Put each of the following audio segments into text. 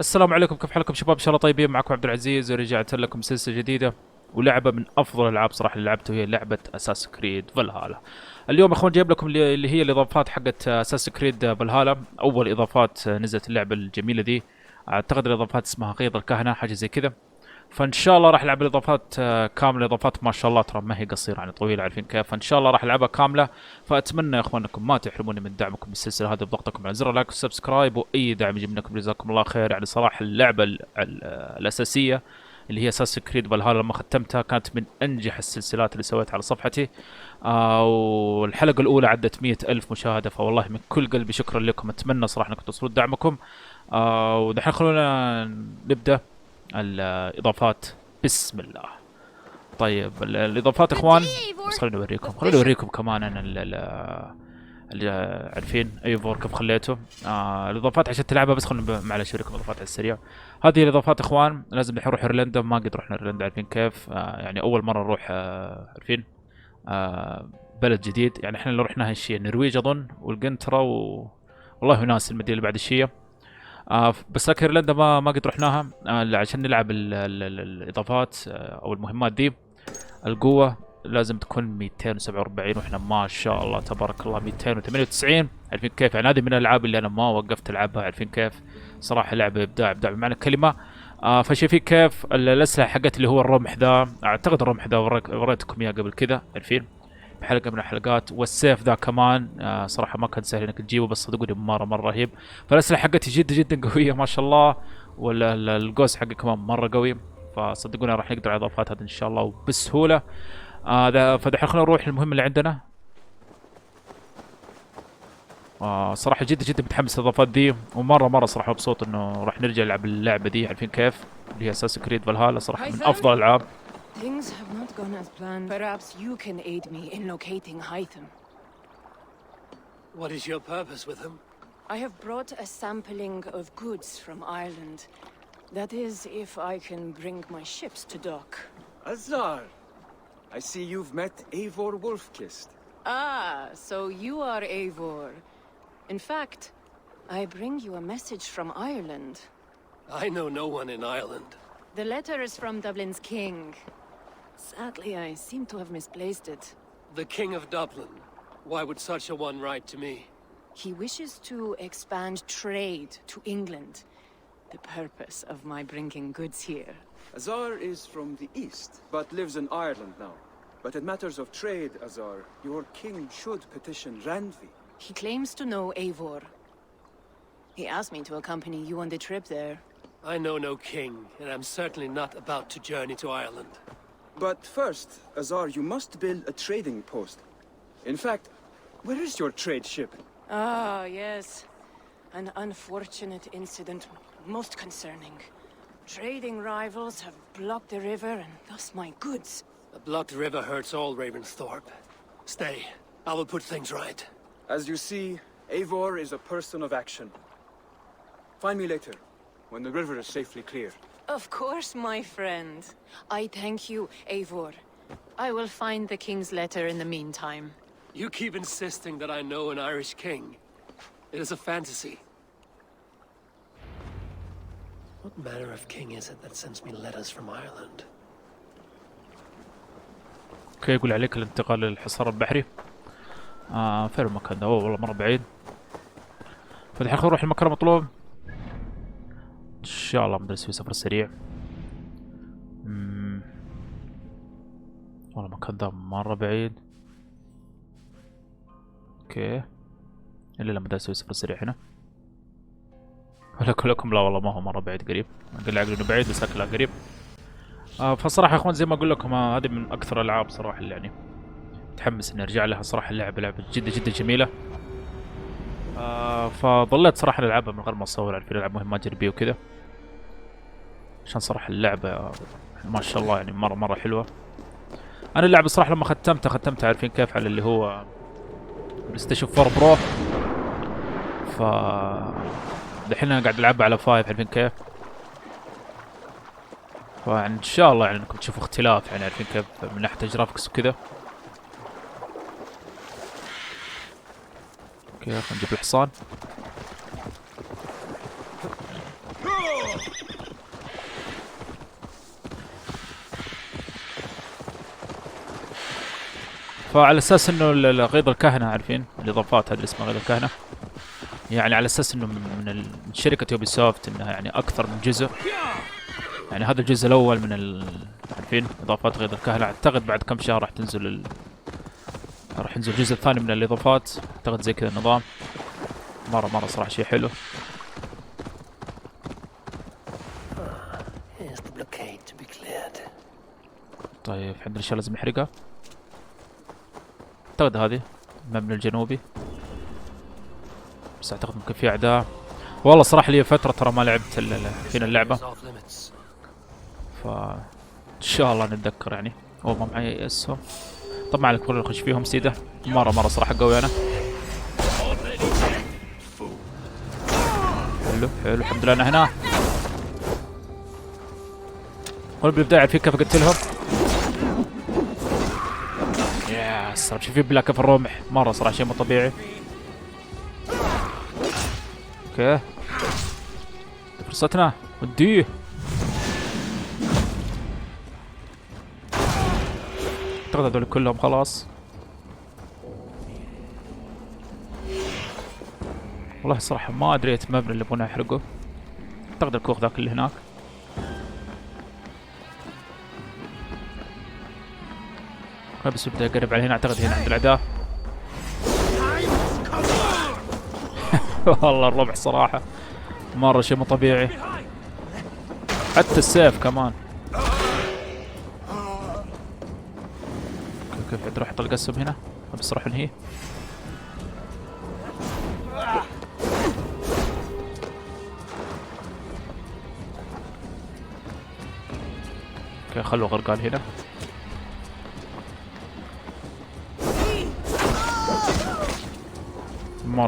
السلام عليكم، كيف حالكم شباب؟ ان شاء الله طيبين. معكم عبد العزيز ورجعت لكم سلسله جديده ولعبه من افضل الالعاب صراحه اللي لعبتها، وهي لعبه اساس كريد فالهالا. اليوم اخوان جايب لكم اللي هي الاضافات حقت اساس كريد فالهالا، اول اضافات نزلت اللعبه الجميله دي. اعتقد الاضافات اسمها قيد الكهنه، حاجه زي كذا. فان شاء الله راح العب الاضافات كامله. اضافات ما شاء الله ترى ما هي قصيره، يعني طويله، عارفين كيف. فان شاء الله راح العبها كامله. فاتمنى يا اخوان انكم ما تحرموني من دعمكم بالسلسله هذه بضغطكم على زر اللايك والسبسكرايب، واي دعم يجي منكم جزاكم الله خير. يعني صراحه اللعبه الاساسيه اللي هي اساس كريد فالهالا لما ختمتها كانت من انجح السلسلات اللي سويتها على صفحتي. والحلقه الاولى عدت 100,000 مشاهده، فوالله من كل قلبي شكرا لكم. اتمنى صراحه انكم توصلوا دعمكم. ودحين خلونا نبدا الاضافات. بسم الله. طيب الاضافات اخوان، بس خليني اوريكم كمان انا عارفين ايفور كيف خليته. الاضافات عشان تلعبها، بس خلينا معلش اوريكم الاضافات على السريع. هذه الاضافات اخوان، لازم الحين نروح ايرلندا، ما قد رحنا ايرلندا، عارفين كيف. يعني اول مره نروح، عارفين، بلد جديد. يعني احنا اللي رحناها الشيء النرويج اظن، والقنطره والله ناس المدينه اللي بعد الشيء. بس لكن ايرلندا ما قد رحناها. عشان نلعب الاضافات او المهمات دي. القوة لازم تكون 247، واحنا ما شاء الله تبارك الله 298. عارفين كيف؟ يعني هذه من الالعاب اللي انا ما وقفت العبها، عارفين كيف. صراحة لعبة ابداع ابداع بمعنى الكلمة. فشايفين كيف الاسلحة حقت اللي هو الرمح ذا. اعتقد الرمح ذا وريتكم اياه قبل كذا، عارفين، بحلقة من الحلقات. والسيف ذا كمان صراحة ما كان سهل انك تجيبه، بس صدقوني مرة رهيب. فالاسلحة حقتي جدا قوية ما شاء الله. والقوس حقي كمان مرة قوي. فصدقوني راح نقدر على الاضافات هذه ان شاء الله وبسهولة. فدحين خلينا نروح للمهمة اللي عندنا. صراحة جدا متحمس للاضافات دي، ومرة صراحة مبسوط انه راح نرجع نلعب اللعبة دي، عارفين كيف، اللي هي اساس كريد فالهالا. صراحة من افضل الالعاب. Things have not gone as planned. Perhaps you can aid me in locating Hytham. What is your purpose with him? I have brought a sampling of goods from Ireland. That is, if I can bring my ships to dock. Azar! I see you've met Eivor Wolfkist. Ah, so you are Eivor. In fact, I bring you a message from Ireland. I know no one in Ireland. The letter is from Dublin's king. Sadly, I seem to have misplaced it. The King of Dublin. Why would such a one write to me? He wishes to expand trade to England. The purpose of my bringing goods here. Azar is from the east, but lives in Ireland now. But in matters of trade, Azar, your king should petition Randvi. He claims to know Eivor. He asked me to accompany you on the trip there. I know no king, and I'm certainly not about to journey to Ireland. But first, Azar, you must build a trading post. In fact, where is your trade ship? Ah, yes. An unfortunate incident, most concerning. Trading rivals have blocked the river and thus my goods. A blocked river hurts all Ravensthorpe. Stay. I will put things right. As you see, Eivor is a person of action. Find me later, when the river is safely clear. Of course, my friend. I thank you, Eivor. I will find the king's letter in the meantime. You keep insisting that I know an Irish king. It is a fantasy. What manner of king is it that sends me letters from Ireland? اوكي، يقول عليك الانتقال للحصار البحري. فين المكان ده؟ والله مرة بعيد. فالحين خلينا نروح المكان المطلوب. ان شاء الله بندرس فيه سفر سريع. والله المكان ده مرة بعيد. اوكي، الا لما اسوي سفر سريع هنا. لكم لا والله ما هو مرة بعيد، قريب. اقول عقلي انه بعيد بس لا قريب. فصراحة يا اخوان زي ما اقول لكم، هذه من اكثر الالعاب صراحة اللي يعني متحمس اني ارجع لها. صراحة لعبة جدا جميلة. فظليت صراحة العبها من غير ما اصور، عارفين العب مهمات جانبية وكذا، عشان صراحة اللعبة ما شاء الله يعني مرة حلوة. انا اللعبة صراحة لما ختمتها عارفين كيف، على اللي هو بلاي ستيشن 4 برو. ف دحين انا قاعد العبها على 5، عارفين كيف. فان شاء الله يعني انكم تشوفوا اختلاف، يعني عارفين كيف من ناحية الجرافكس وكذا. اوكي، خلينا نجيب الحصان. فعلى اساس انه غيظ الكهنة، عارفين الاضافات هذه اللي اسمها غيظ الكهنة، يعني على اساس انه من شركة يوبي سوفت، انها يعني اكثر من جزء. يعني هذا الجزء الاول من عارفين اضافات غيظ الكهنة، اعتقد بعد كم شهر راح تنزل راح ينزل الجزء الثاني من الاضافات، اعتقد زي كذا النظام. مرة صراحة شيء حلو. طيب عندنا اشياء لازم نحرقها. اعتقد هذه المبنى الجنوبي، بس اعتقد ممكن في اعداء. والله صراحة لي فترة ترى ما لعبت هنا اللعبة، ف ان شاء الله نتذكر يعني. هو ما معي اسهم طبعا، الكل اللي اخش فيهم سيدة. مرة صراحة قوي انا. حلو الحمد لله انا هنا. هون بالبداية في كيف قتلهم. يا صراحة شايفين بلا كيف الرمح، مرة صراحة شيء مو طبيعي. اوكي فرصتنا وديه. اعتقد هذول كلهم خلاص. والله صراحة ما ادري المبنى اللي ابغى احرقه. اعتقد الكوخ ذاك اللي هناك. بس بدأ يقرب على هنا، اعتقد هنا عند الاعداء. والله الربع صراحة مرة شيء مو طبيعي، حتى السيف كمان. كيف عاد راح يحط القسم هنا، بس راح ننهيه. اوكي خلوا غرقان هنا.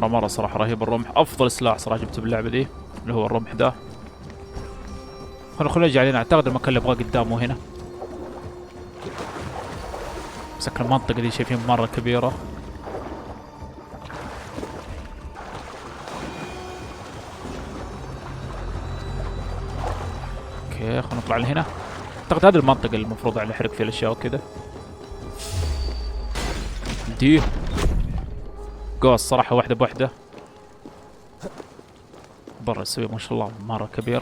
مرة صراحة رهيب الرمح، افضل سلاح صراحة جبته باللعبة دي اللي هو الرمح ده. خلونا نرجع علينا، اعتقد المكان اللي ابغاه قدامه هنا. مسكر المنطقة دي شايفين مرة كبيرة. اوكي خلونا نطلع لهنا. اعتقد هذه المنطقة اللي المفروض يعني نحرق فيها الاشياء وكذا. دي قوس صراحة واحدة بواحدة. برا يسوي ما شاء الله مرة كبير.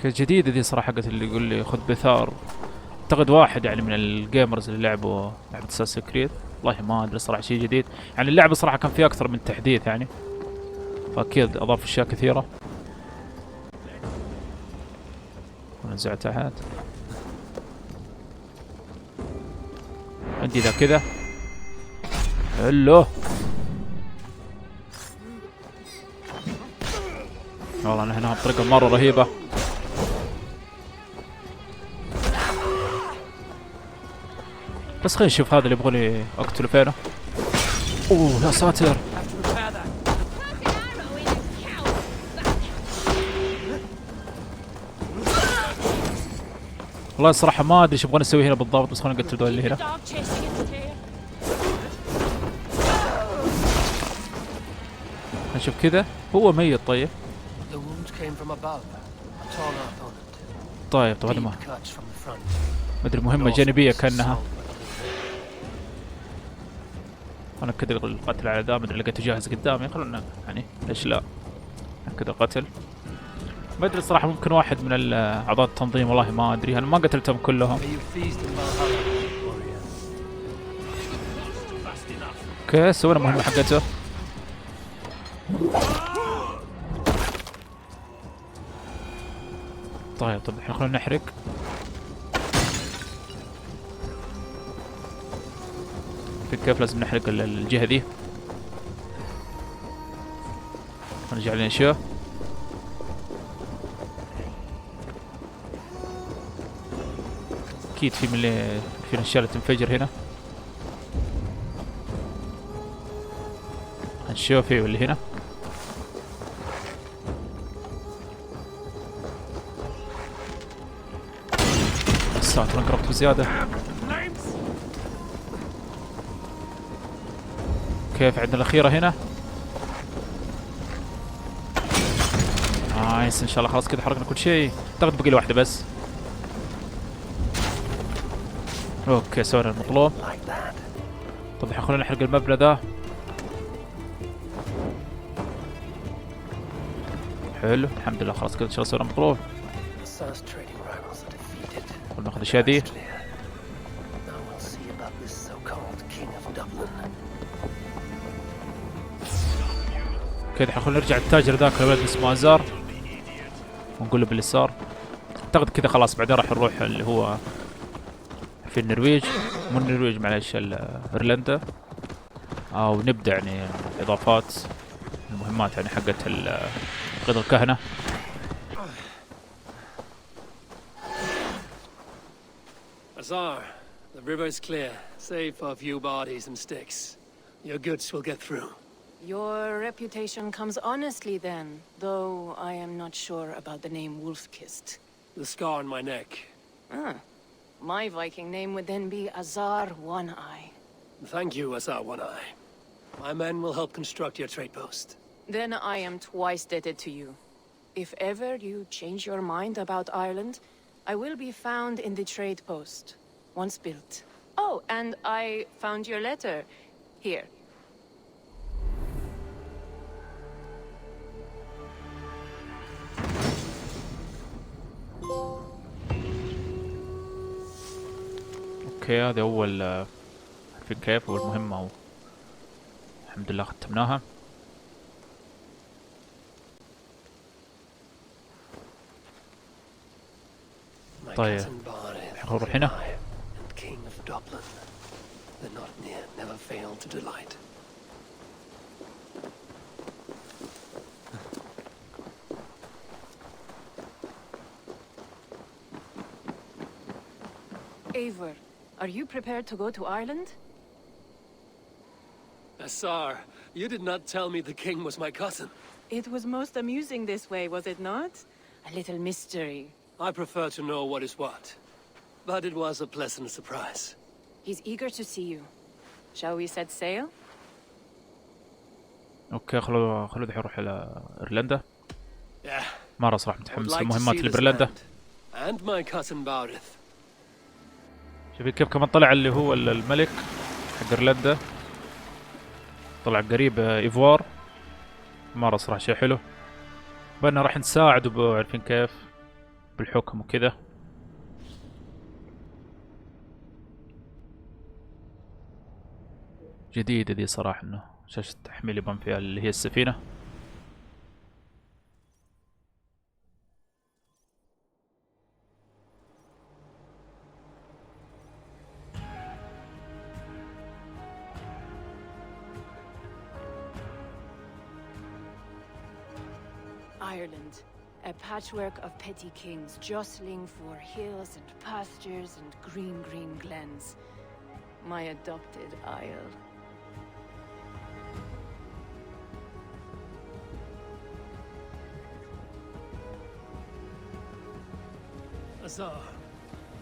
جديدة دي صراحة، قلت اللي يقول لي خذ بثار. اعتقد واحد يعني من الجيمرز اللي لعبوا لعبة اساسن كريد، والله ما ادري صراحة شيء جديد. يعني اللعبة صراحة كان فيها اكثر من تحديث يعني، فاكيد اضاف اشياء كثيرة. وننزع تحت. عندي ذا كذا. حلو. والله انا هنا بطريقة مرة رهيبة. بس خلينا نشوف هذا اللي يبغوني اقتله فينه. اوه يا ساتر. والله الصراحة ما ادري ايش يبغون اسوي هنا بالضبط، بس خلينا نقتل دول اللي هنا. نشوف كذا هو ميت. طيب طيب هذا ما ادري، مهمة جانبية كأنها. انا كذا القتل على ذا، مدري لقيته جاهز قدامي، خلونا يعني ليش لا كذا قتل. ما ادري صراحة، ممكن واحد من اعضاء التنظيم، والله ما ادري، انا ما قتلتهم كلهم. اوكي سوينا مهمة حقته. طيب الحين خلونا نحرق. في كيف لازم نحرق الجهة ذي. نرجع لنا اشياء. اكيد في في الاشياء اللي تنفجر هنا. هنشوف في اللي هنا. ساتر انقربت بزيادة. كيف عندنا الأخيرة هنا. نايس ان شاء الله. خلاص كذا حرقنا كل شيء. اعتقد بقي لي واحدة بس. اوكي سوينا المطلوب. Like that. طب الحين خلينا نحرق المبنى ذا. حلو الحمد لله خلاص كذا ان شاء الله سوينا المطلوب. Assan's trading rivals are defeated. خلنا ناخذ الاشياء ذي. It's clear. Now we'll see about this so-called king of Dublin. كذا حنخلينا نرجع التاجر ذاك الولد اسمه ازار ونقول له باللي صار. اعتقد كذا خلاص بعدين راح نروح اللي هو في النرويج، مو النرويج معلش ايرلندا، او نبدا يعني اضافات المهمات يعني حقت قيد الكهنة. Azar, the river is clear, save for a few bodies and sticks. Your goods will get through. Your reputation comes honestly then, though I am not sure about the name Wolf-Kissed. The scar on my neck. Ah, my Viking name would then be Azar One-Eye. Thank you, Azar One-Eye. My men will help construct your trade post. Then I am twice indebted to you. If ever you change your mind about Ireland, I will be found in the trade post, once built. Oh, and I found your letter. Here. اوكي هذه اول في كيف اول مهمة الحمد لله ختمناها. طيب نروح هنا. King of Dublin. The not near never fail to delight. Eivor, are you prepared to go to Ireland? Azar, you did not tell me the king was my cousin. It was most amusing this way, was it not? A little mystery. I prefer to know what is what. But it was a pleasant surprise. He's eager to see you. Shall we set sail? اوكي خلو الحين نروح الى ايرلندا. Yeah. مرة صراحة متحمس I'd like to للمهمات see اللي this بايرلندا. land. And my cousin Baurith. شوفي كيف كمان طلع اللي هو الملك حق ايرلندا، طلع قريب ايفوار. مرة صراحة شيء حلو. بنا راح نساعده عارفين كيف بالحكم وكذا. جديدة دي صراحة انه شاشة تحميل يبان فيها اللي هي السفينة. Ireland, a patchwork of petty kings jostling for hills and pastures and green glens. My adopted isle. Azar,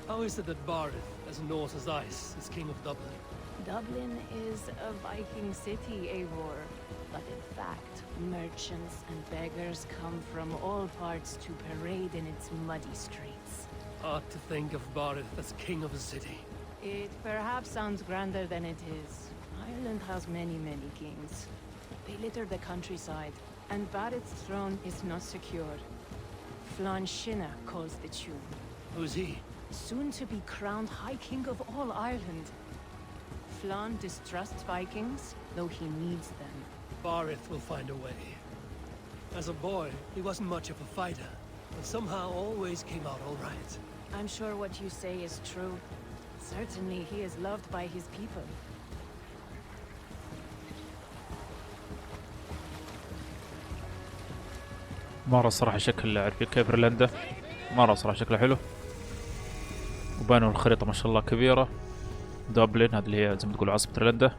how is it that Baurith, as north as ice, is king of Dublin? Dublin is a Viking city, Eivor. But in fact, merchants and beggars come from all parts to parade in its muddy streets. Hard to think of Baurith as king of a city. It perhaps sounds grander than it is. Ireland has many kings. They litter the countryside, and Barrett's throne is not secure. Flann Sinna calls the tune. Who's he? Soon to be crowned High King of all Ireland. Flann distrusts Vikings, though he needs them. Baurith will find a way. As a boy, he wasn't much of a fighter, but somehow always came out all right. I'm sure what you say is true. Certainly he is loved by his people. مرة صراحة شكل عارفين كيف ايرلندا، مرة صراحة شكلها حلو، وبانوا الخريطة ما شاء الله كبيرة. دبلن هذه اللي هي زي ما تقول عاصمة ايرلندا.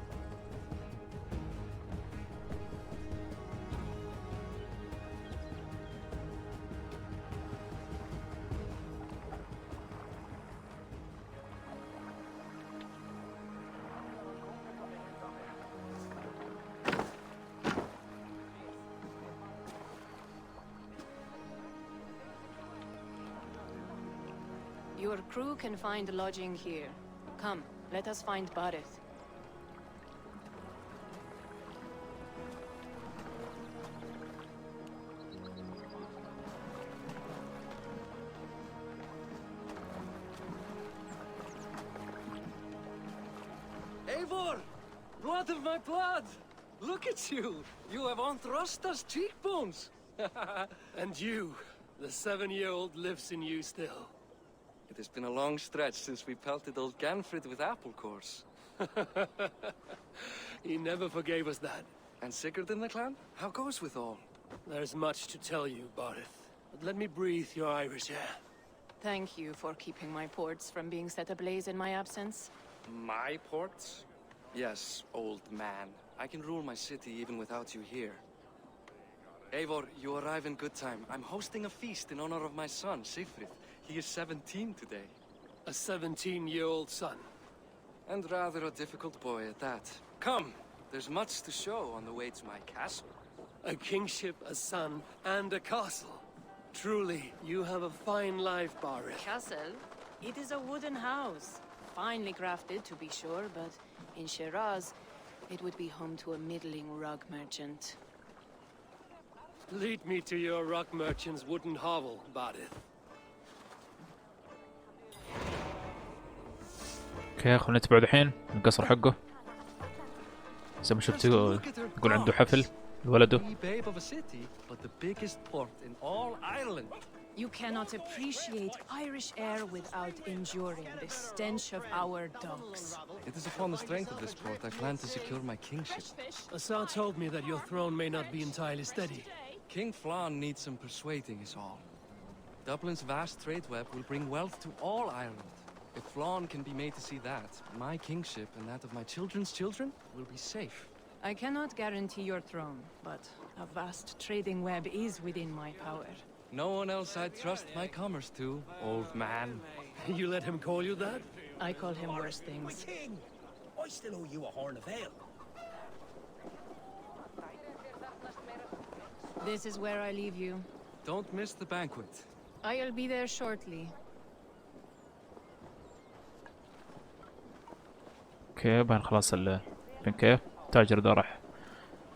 Your crew can find lodging here. Come, let us find Barith. Eivor! Blood of my blood! Look at you! You have Anthrosta's cheekbones! And you, the 7-year-old lives in you still. It has been a long stretch since we pelted old Ganfrid with apple cores. He never forgave us that. And Sigurd in the clan? How goes with all? There's much to tell you, Barith. But let me breathe your Irish air. Thank you for keeping my ports from being set ablaze in my absence. My ports? Yes, old man. I can rule my city even without you here. Eivor, you arrive in good time. I'm hosting a feast in honor of my son, Sigfrid. He is 17 today. A 17-year-old son. And rather a difficult boy at that. Come, there's much to show on the way to my castle. A kingship, a son, and a castle. Truly, you have a fine life, Barith. Castle? It is a wooden house. Finely crafted, to be sure, but in Shiraz, it would be home to a middling rug merchant. Lead me to your rock merchant's wooden hovel, Barith. اوكي خلينا نتبعه الحين القصر حقه. زي ما شفتوا يقول عنده حفل لولده. You cannot appreciate Irish air without enduring the stench of our dogs. It is upon the strength of this port I plan to secure my kingship. Assar told me that your throne may not be entirely steady. King Flann needs some persuading is all. Dublin's vast trade web will bring wealth to all Ireland. If Flann can be made to see that, my kingship and that of my children's children will be safe. I cannot guarantee your throne, but a vast trading web is within my power. No one else I'd trust my commerce to, old man. You let him call you that? I call him worse things. King, I still owe you a horn of ale. This is where I leave you. Don't miss the banquet. I'll be there shortly. اوكي بان خلاص فين كيف التاجر ده راح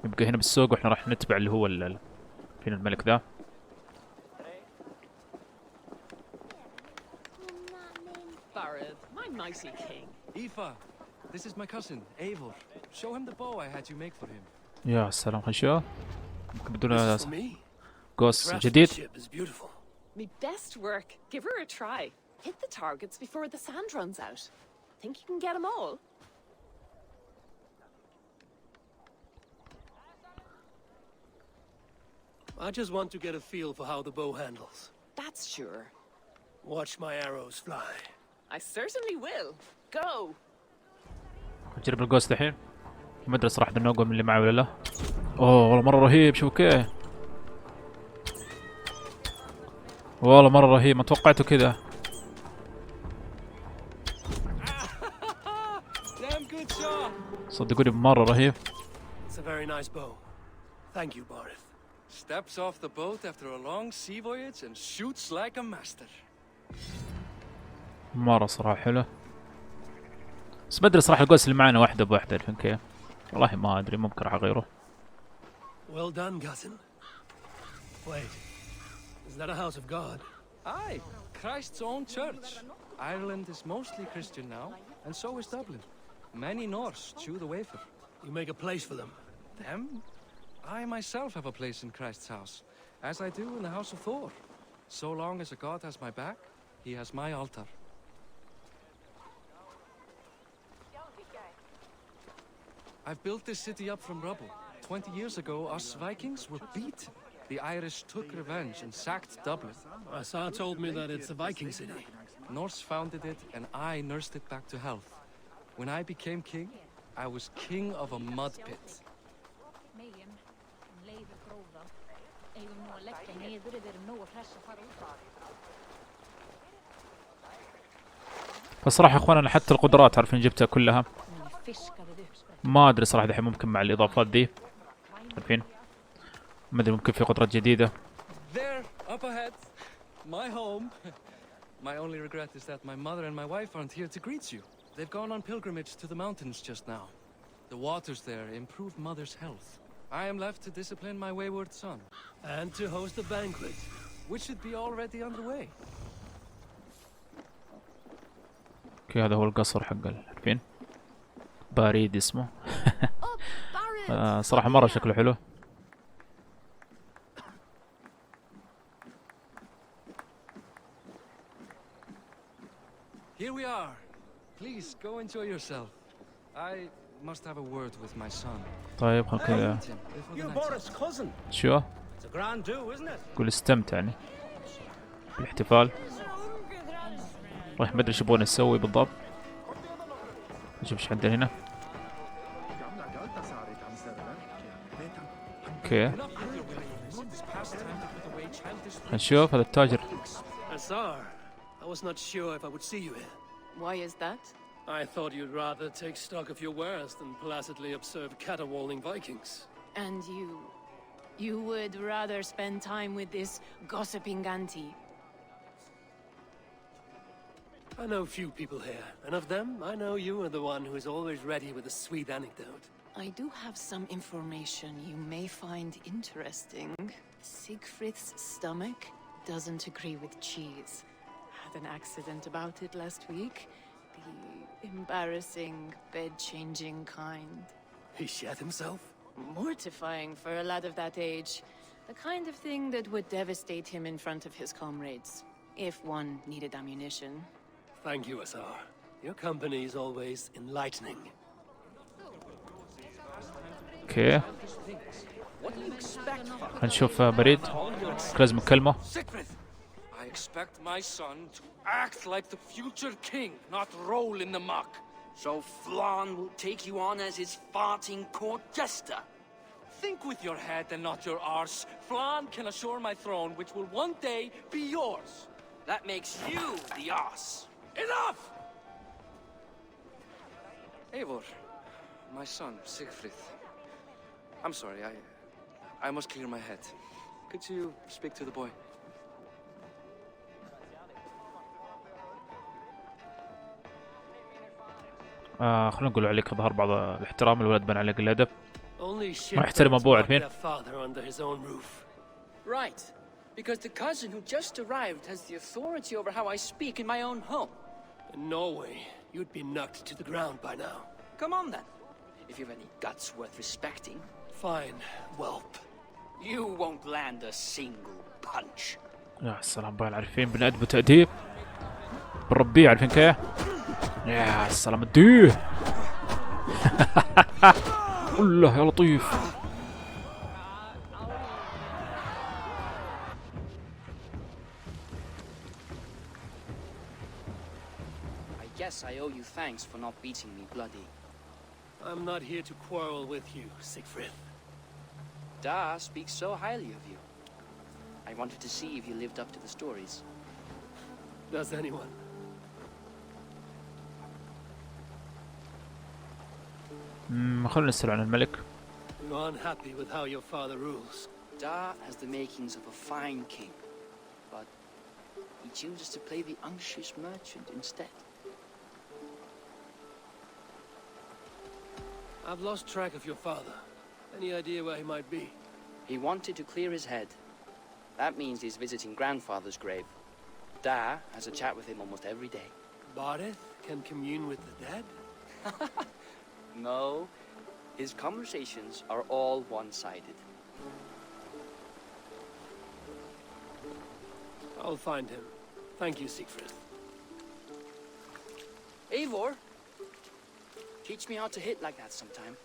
يبقى هنا بالسوق واحنا راح نتبع اللي هو فين الملك ذا. Barith, my mighty king. Aoife, this is my cousin, Eivor. Show him the bow I had you make for him. يا سلام خلينا نشوف بدون This is for me. قوس جديد. Craftsmanship is beautiful. Me best work. Give her a try. Hit the targets before the sand runs out. Think you can get them all? I just want to get a feel for how the bow handles. That's sure. Watch my arrows fly. I certainly will. Go. نجرب القوس الحين. ما ادري صراحة انه اقوى من اللي معي ولا لا. اوه والله مرة رهيب شوف كيف. والله مرة رهيب ما توقعته كذا. صدقوني مرة رهيب. It's a very nice bow. Thank you, Barith. Steps off the boat after a long sea voyage and shoots like a master. مرة صراحة حلو. بس ما ادري صراحة القوس اللي معنا واحدة بواحدة الحين كيف. والله ما ادري ممكن راح اغيره. Well done, cousin. Wait. Is that a house of God? Aye, Christ's own church. Ireland is mostly Christian now, and so is Dublin. Many Norse chew the wafer. You make a place for them. Them? I myself have a place in Christ's house, as I do in the house of Thor. So long as a god has my back, he has my altar. I've built this city up from rubble. 20 years ago, us Vikings were beaten. The Irish took revenge and sacked Dublin. Assar told me that it's a Viking city. Norse founded it, and I nursed it back to health. When I became king, I was king of a mud pit. فصراحة يا اخوان انا حتى القدرات عارفين جبتها كلها. ما ادري صراحة الحين ممكن مع الاضافات دي. عارفين؟ ما ادري ممكن في قدرات جديدة. There, up ahead, my home. My only regret is that my mother and my wife aren't here to greet you. They've gone on pilgrimage to the mountains just now. The waters there improve Mother's health. I am left to discipline my wayward son. And to host a banquet. Which should be already underway. اوكي هذا هو القصر حق عارفين باريد اسمه. صراحة مرة شكله حلو. Here we are. Please go enjoy yourself. I must have a word with my son. طيب خل كذا You're Boris' cousin. شو It's a grand do, isn't it? قول استمتع يعني بالاحتفال. ما ادري ايش يبغون نسوي بالضبط. نشوف ايش عندنا هنا. اوكي نشوف هذا التاجر. Asar, I was not sure if I would see you here. Why is that? I thought you'd rather take stock of your wares than placidly observe caterwauling Vikings. And you would rather spend time with this gossiping auntie? I know few people here, and of them, I know you are the one who is always ready with a sweet anecdote. I do have some information you may find interesting. Siegfried's stomach doesn't agree with cheese. Had an accident about it last week. The embarrassing, bed-changing kind. He shat himself? Mortifying for a lad of that age. The kind of thing that would devastate him in front of his comrades, if one needed ammunition. Thank you, Asar. Your company is always enlightening. اوكي هنشوف بريد لازم نكلمه. I expect my son to act like the future king, not roll in the muck. So Flan will take you on as his farting court jester? Think with your head and not your arse. Flan can assure my throne, which will one day be yours. That makes you the ass. Enough! Eivor, my son, Siegfried. I'm sorry, I must clear my head. Could you speak to the boy? خلينا نقول عليك ظهر بعض الاحترام. الولد بان عليك الادب. Only ما يحترم ابوه shipwrecks عارفين. lock their father under his own roof. Right. Because the cousin who just arrived has the authority over how I speak in my own home. In Norway, you'd be knocked to the ground by now. Come on then. If you've any guts worth respecting. Fine, whelp. You won't land a single punch. يا سلام بقى عارفين بنأدب وتأديب. بنربيه عارفين كيف؟ يا سلام اديه. والله يا لطيف. I guess I owe you thanks for not beating me bloody. I'm not here to quarrel with you, Siegfried. Da speaks so highly of you. I wanted to see if you lived up to the stories. Does anyone? خلينا نسأل عن الملك. You're unhappy with how your father rules. Da has the makings of a fine king, but he chooses to play the unctuous merchant instead. I've lost track of your father. Any idea where he might be? He wanted to clear his head. That means he's visiting grandfather's grave. Da has a chat with him almost every day. Bareth can commune with the dead? No, his conversations are all one-sided. I'll find him. Thank you, Siegfried. Eivor, teach me how to hit like that sometime.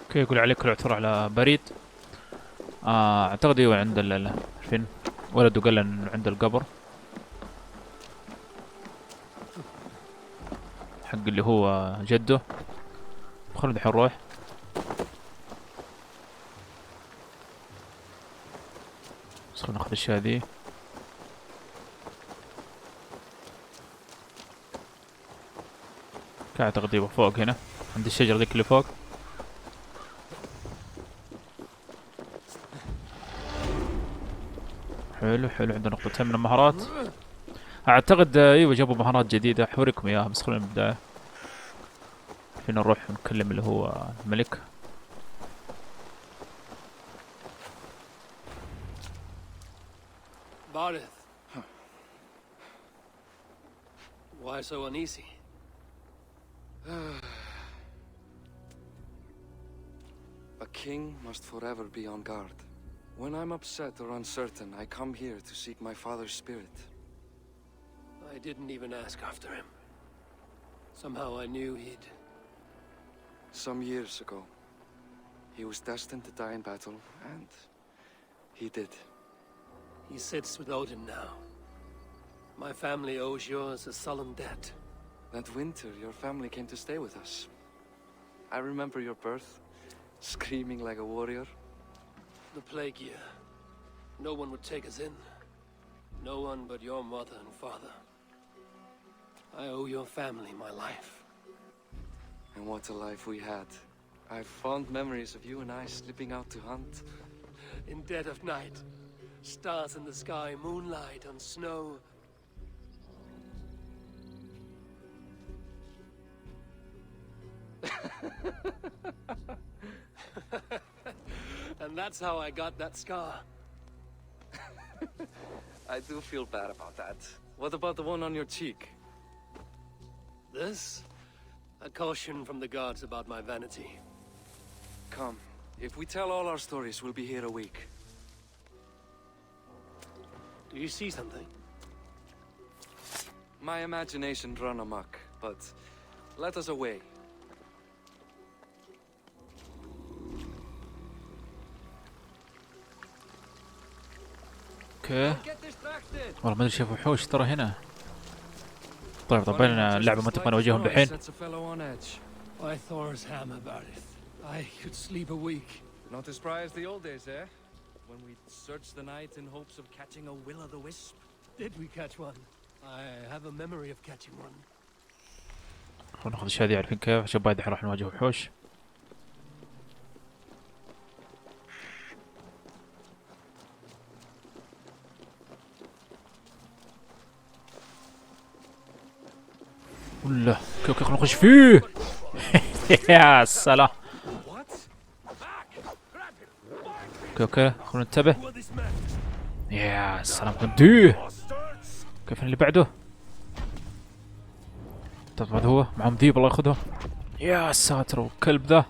اوكي يقول عليك العثور على بريد. اعتقد ايوه عند فين ولده قال انه عند القبر حق اللي هو جده. خلنا دحين نروح. بس خلنا ناخذ الاشياء ذي. اعتقد يبقى فوق هنا عند الشجرة ذيك اللي فوق. حلو. حلو حلو، عندنا نقطتين من المهارات. اعتقد ايوه جابوا مهارات جديدة، حوريكم اياها بس خلونا من البداية. فينا نروح نكلم اللي هو الملك. Barith. Why so uneasy? A king must forever be on guard. When I'm upset or uncertain, I come here to seek my father's spirit. I didn't even ask after him. Somehow I knew he'd... Some years ago, he was destined to die in battle, and he did. He sits with Odin now. My family owes yours a sullen debt. That winter, your family came to stay with us. I remember your birth, screaming like a warrior. The plague year. No one would take us in. No one but your mother and father. I owe your family my life. And what a life we had. I have fond memories of you and I slipping out to hunt. In dead of night. Stars in the sky, moonlight on snow. And that's how I got that scar. I do feel bad about that. What about the one on your cheek? This? A caution from the gods about my vanity. Come, if we tell all our stories, we'll be here a week. Do you see something? My imagination run amok, but let us away. اوكي والله ما ادري شايف وحوش ترى هنا. طيب طبعا اللعبة ما تبغى نواجههم الحين. By Thor's hammer, Barith. I could sleep a week. Not as spry as the old days, eh? When we searched the night in hopes of catching a will-o'-the-wisp. Did we catch one? I have a memory of catching one. خلونا ناخذ الشهادة عارفين كيف عشان بعد راح نواجه وحوش. ولا اوكي خلونا نخش فيه. يا سلام. اوكي خلونا ننتبه. يا سلام وديه. كيف اللي بعده؟ طب هذا هو معهم ذيب الله ياخذهم. يا ساتر والكلب ذا.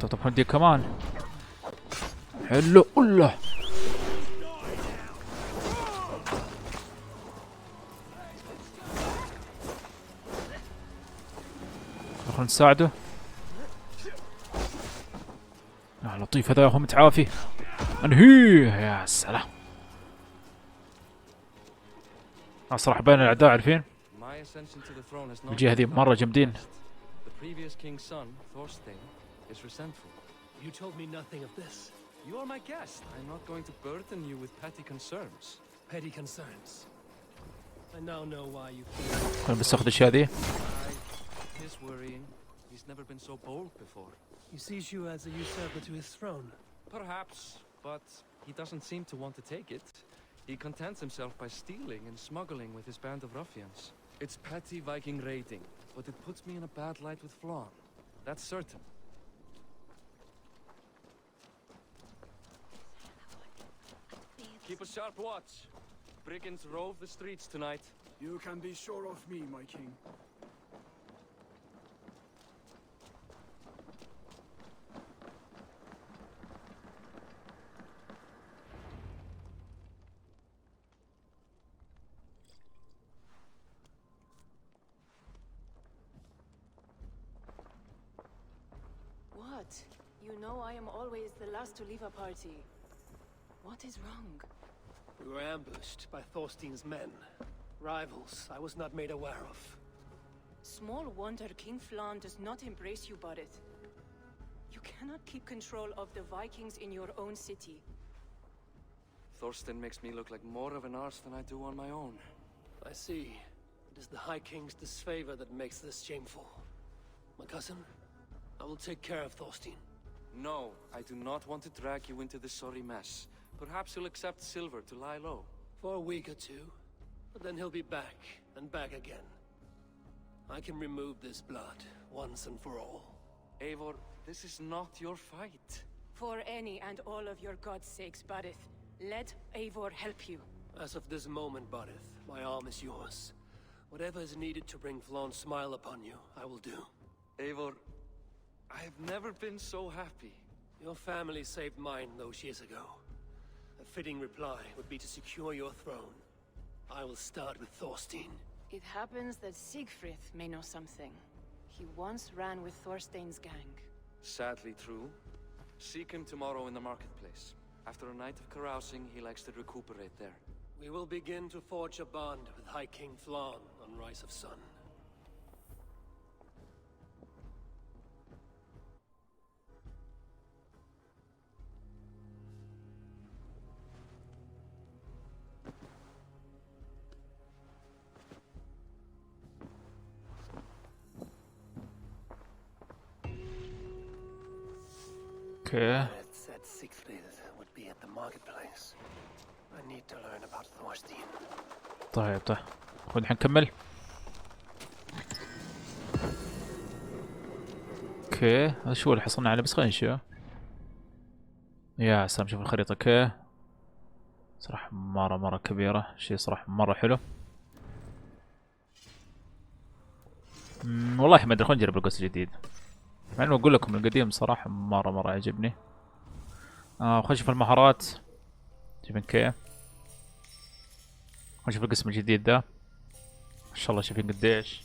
طب هندي كمان. حلو ولا خلونا نساعده. لطيف هذا هو متعافي. انهيه يا سلام. صراحة بين الاعداء عارفين الجهة هذه مرة جامدين. You told me nothing of this. You are my guest. I'm not going to burden you with petty concerns. Petty concerns. I now know why you feel. خلينا بس ناخذ الاشياء هذه. His worrying. He's never been so bold before. He sees you as a usurper to his throne. Perhaps, but he doesn't seem to want to take it. He contents himself by stealing and smuggling with his band of ruffians. It's petty Viking raiding, but it puts me in a bad light with Flan. That's certain. Keep a sharp watch. Brigands rove the streets tonight. You can be sure of me, my king. What? You know I am always the last to leave a party. What is wrong? We were ambushed by Thorstein's men. Rivals I was not made aware of. Small wonder King Flan does not embrace you, Barith. You cannot keep control of the Vikings in your own city. Thorstein makes me look like more of an arse than I do on my own. I see. It is the High King's disfavor that makes this shameful. My cousin, I will take care of Thorstein. No, I do not want to drag you into this sorry mess. Perhaps you'll accept silver to lie low. For a week or two, but then he'll be back, and back again. I can remove this blood, once and for all. Eivor, this is not your fight. For any and all of your god's sakes, Barith, let Eivor help you. As of this moment, Barith, my arm is yours. Whatever is needed to bring Flawn's smile upon you, I will do. Eivor, I have never been so happy. Your family saved mine those years ago. A fitting reply would be to secure your throne. I will start with Thorstein. It happens that Siegfried may know something. He once ran with Thorstein's gang. Sadly true. Seek him tomorrow in the marketplace. After a night of carousing, he likes to recuperate there. We will begin to forge a bond with High King Flawn on Rise of Sun. اوكي. It said Siegfried would be at the marketplace. I need to learn about Thorstein. طيب خذ الحين نكمل. اوكي هذا شو اللي حصلنا عليه؟ بس خلينا نشوف. يا سلام شوف الخريطة. اوكي صراحة مرة كبيرة، شيء صراحة مرة حلو. والله ما ادري، خلينا نجرب القصة الجديد. مع انه اقول لكم القديم صراحة مرة يعجبني. خلينا نشوف المهارات. شايفين كيف؟ خلينا نشوف القسم الجديد ذا. ما شاء الله شايفين قديش.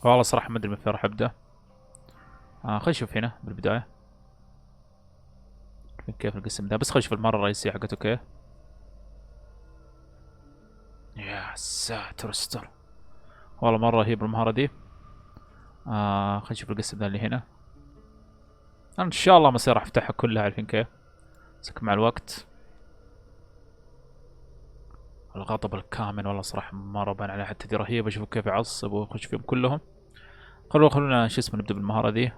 والله صراحة ما ادري من فين راح ابدا. خلينا نشوف هنا بالبداية شايفين كيف القسم ذا. بس خلينا نشوف المهارة الرئيسية حقته كيف. يا ساتر استر، والله مرة رهيب المهارة دي. خلينا نشوف القسم ذا اللي هنا. أنا ان شاء الله مصير راح افتحها كلها، عارفين كيف. بس مع الوقت. الغضب الكامن والله صراحة مرة بان عليها، حتى دي رهيبة. شوفوا كيف يعصب ويخش فيهم كلهم. خلونا شو اسمه نبدأ بالمهارة دي.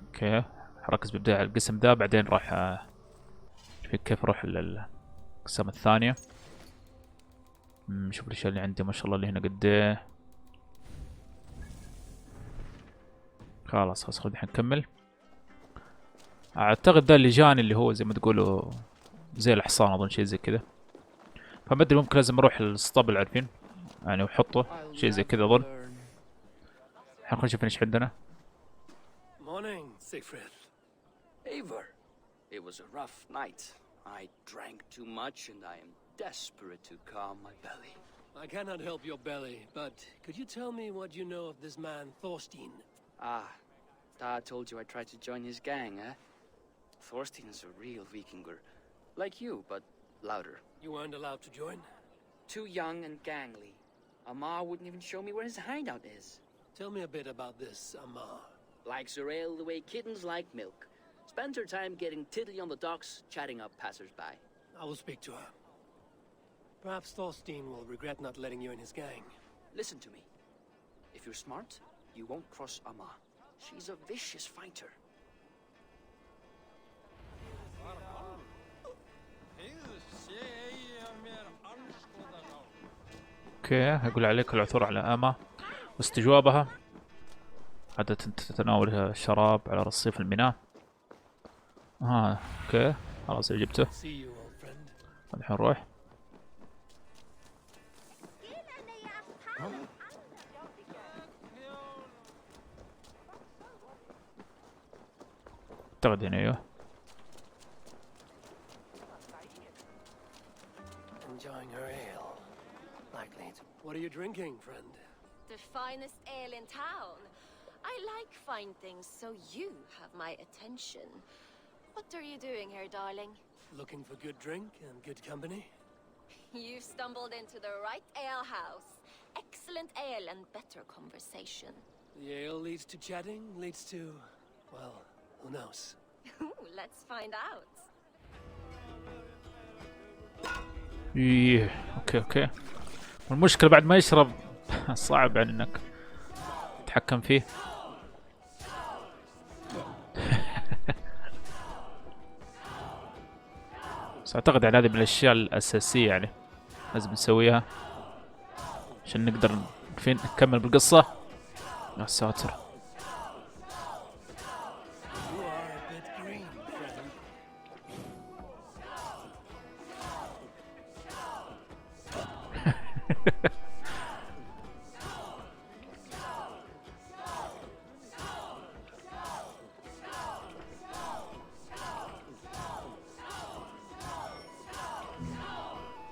اوكي ركز ببداية القسم ذا، بعدين راح كيف اروح للأقسام الثانية. شوف الاشياء اللي عندي ما شاء الله اللي هنا قد ايه. خلاص خذ الحين نكمل. اعتقد ذا اللي جاني اللي هو زي ما تقولوا زي الحصان، اظن شيء زي كذا. فما ادري ممكن لازم اروح للاسطبل، عارفين يعني، وحطه شيء زي كذا اظن. الحين خلينا نشوف ايش عندنا. Morning, Siegfried. Eivor, it was a rough night. I drank too much and I am desperate to calm my belly. I cannot help your belly, but could you tell me what you know of this man, Thorstein? Dad told you I tried to join his gang, eh? Thorstein is a real Vikinger. Like you, but louder. You weren't allowed to join? Too young and gangly. Amar wouldn't even show me where his hideout is. Tell me a bit about this Amar. Likes her ale the way kittens like milk. Spends her time getting tiddly on the docks, chatting up passers-by. I will speak to her. Perhaps Thorstein will regret not letting you in his gang. Listen to me. If you're smart, you won't cross Amar. She's a vicious fighter. اوكي يقول عليك العثور على أما واستجوابها. عادة تتناول الشراب على رصيف الميناء. اوكي خلاص جبته. الحين نروح. اعتقد هنا ايوه. Enjoying her ale. Likely. What are you drinking, friend? The finest ale in town. I like fine things, so you have my attention. What are you doing here, darling? Looking for good drink and good company? You've stumbled into the right ale house. Excellent ale and better conversation. The ale leads to chatting, leads to, well, who knows? Let's find out. اوكي والمشكلة بعد ما يشرب صعب يعني انك تتحكم فيه. بس اعتقد يعني هذه من الاشياء الاساسية يعني لازم نسويها عشان نقدر نكمل بالقصة. يا ساتر.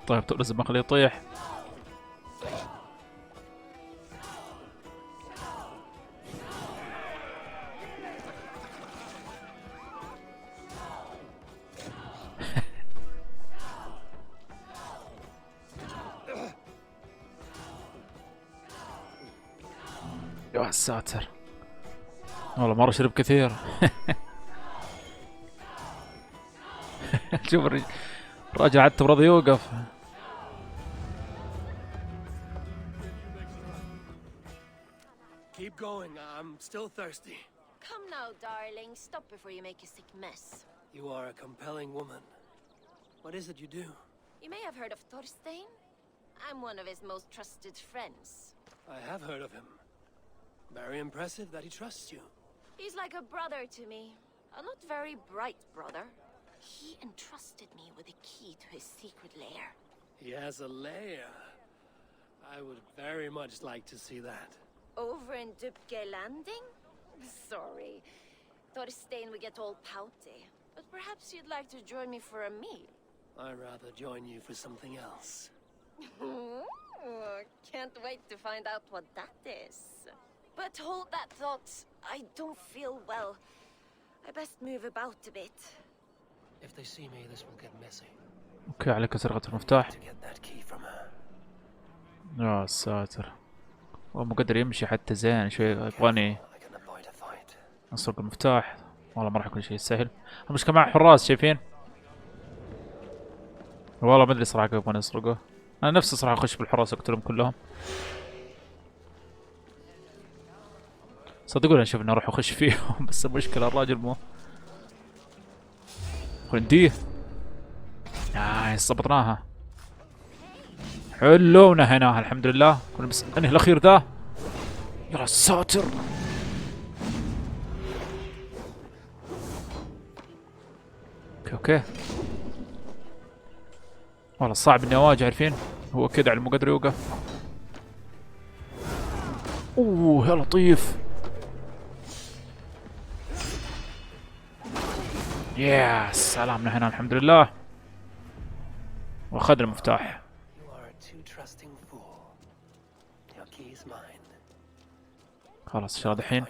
طيب لازم اخليه يطيح. يا ساتر والله مرة شرب كثير. شوف الراجل حتى براضي يوقف. Keep going, I'm still thirsty. Come now, darling. Stop before you make a sick mess. You are a compelling woman. What is it you do? You may have heard of Thorstein. I'm one of his most trusted friends. I have heard of him. Very impressive that he trusts you. He's like a brother to me. A not very bright brother. He entrusted me with the key to his secret lair. He has a lair. I would very much like to see that. Over in Dupke Landing? Sorry. Thorstein would get all pouty. But perhaps you'd like to join me for a meal. I'd rather join you for something else. Can't wait to find out what that is. But hold that thought. I don't feel well. I best move about a bit. If they see me, this will get messy. اوكي عليك سرقة المفتاح. To get that key from her. يا ساتر. هو مو قادر يمشي حتى زين شوي يبغاني I can avoid a fight. اسرق المفتاح. والله ما راح يكون شيء سهل. المشكلة مع حراس شايفين؟ والله ما ادري صراحة كيف يبغون يسرقوه. انا نفسي صراحة اخش بالحراس اقتلهم كلهم. صدقوني اشوف اني اروح اخش فيهم بس المشكلة الراجل مو نديه. ضبطناها. حلو ونهيناها الحمد لله. كنا بس انهي الاخير ذا. يا ساتر. اوكي والله صعب اني اواجه عارفين. هو كذا على مو قادر يوقف. اوه يا لطيف. يا سلام نهينا الحمد لله. واخذنا المفتاح. خلاص ان شاء الله دحين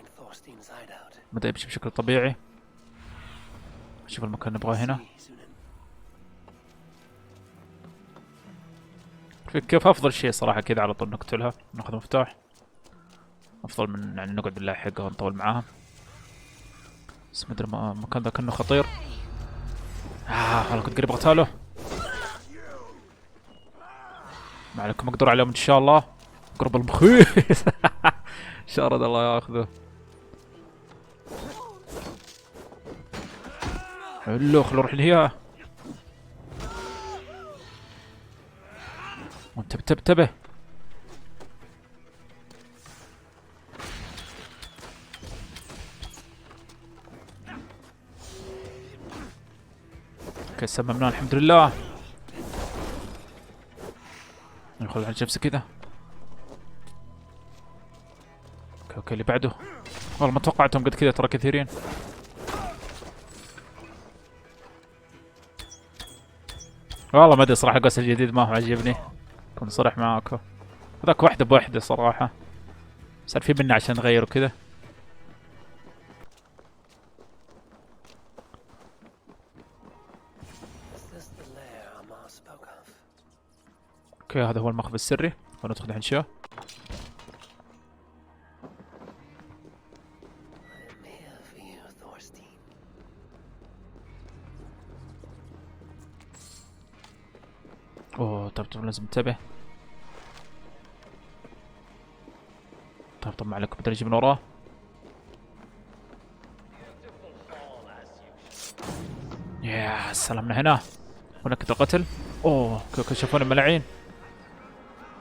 بدأ يمشي بشكل طبيعي. شوف المكان نبغاه هنا. كيف افضل شيء صراحة كذا على طول نقتلها ناخذ مفتاح. افضل من يعني نقعد باللاحقة ونطول معاها. بس مدري المكان ذا كأنه خطير. انا كنت قريب اقتاله. ما عليكم اقدر عليهم ان شاء الله. قرب المخيف. شارد الله ياخذه. حلو خلو نروح لهيا. انتبه. اوكي سممناه الحمد لله. ناخذ على نفسه كذا. اوكي اللي بعده. والله ما توقعتهم قد كذا ترى كثيرين. والله ما ادري صراحة القصة الجديد ما هو عجبني. كنت صريح معاكم. هذاك واحدة بوحدة صراحة. صار في منا عشان نغير وكذا. اوكي هذا هو المخبز السري. وندخل الحين نشوف. اوه طب لازم انتبه. طب عليكم بدنا نجي من وراه. يا سلام من هنا. هناك كده قتل. اوه كشفوني ملاعين.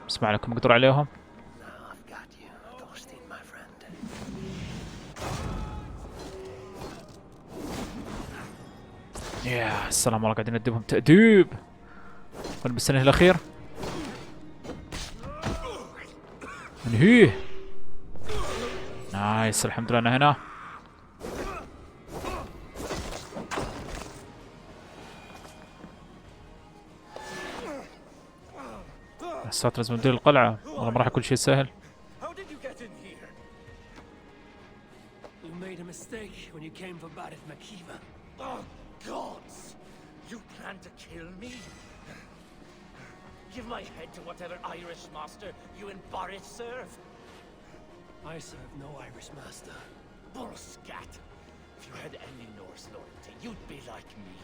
بس ما عليكم اقدروا عليهم. يا سلام والله قاعدين ندبهم تأديب. وانا بالسنة الاخير انهيه. نايس الحمد لله انا هنا. الساتر لازم ندير القلعة والله ما راح يكون شيء سهل. made a mistake when you came for Barith Makiva. Oh, gods! You plan to kill me? Give my head to whatever Irish master you and Barith serve. I serve no Irish master. Bullscat! If you had any Norse loyalty, you'd be like me,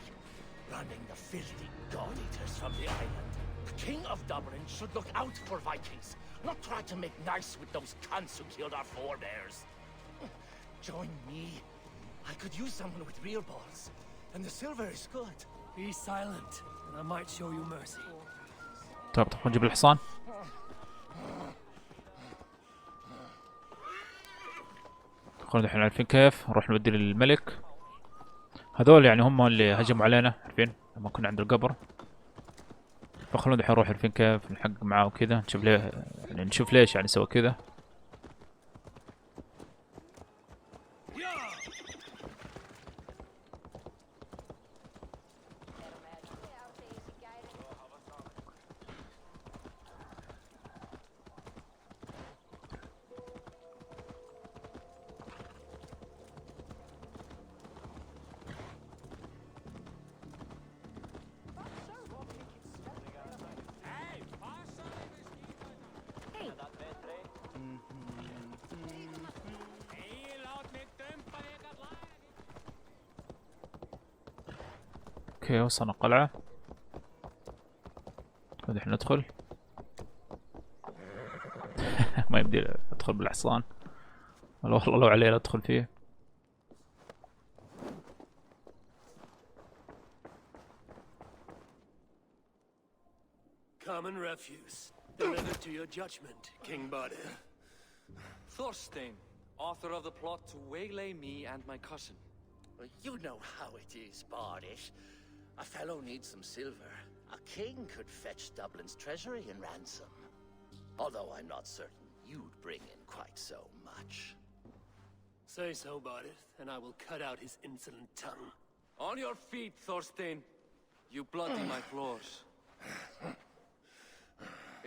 running the filthy god-eaters from the island. The King of Dublin should look out for Vikings, not try to make nice with those cunts who killed our forebears. Join me. I could use someone with real balls, and the silver is good. Be silent, and I might show you mercy. طيب تبغى نجيب الحصان؟ خلونا الحين عارفين كيف نروح نودي للملك. هذول يعني هم اللي هجموا علينا عارفين لما كنا عند القبر. فخلونا الحين نروح عارفين كيف نحقق معاه وكذا نشوف ليه يعني نشوف ليش يعني سوى كذا. اوكي وصلنا القلعة. الحين ندخل. ما يبدي ادخل بالحصان. والله لو عليه لا ادخل فيه. Common refuse. Delivered to your judgment, King Barith. Thorstein, author of the plot to waylay me and my cousin. You know how it is, Bardish. A fellow needs some silver. A king could fetch Dublin's treasury in ransom. Although I'm not certain you'd bring in quite so much. Say so, Barith, and I will cut out his insolent tongue. On your feet, Thorstein. You bloody my floors.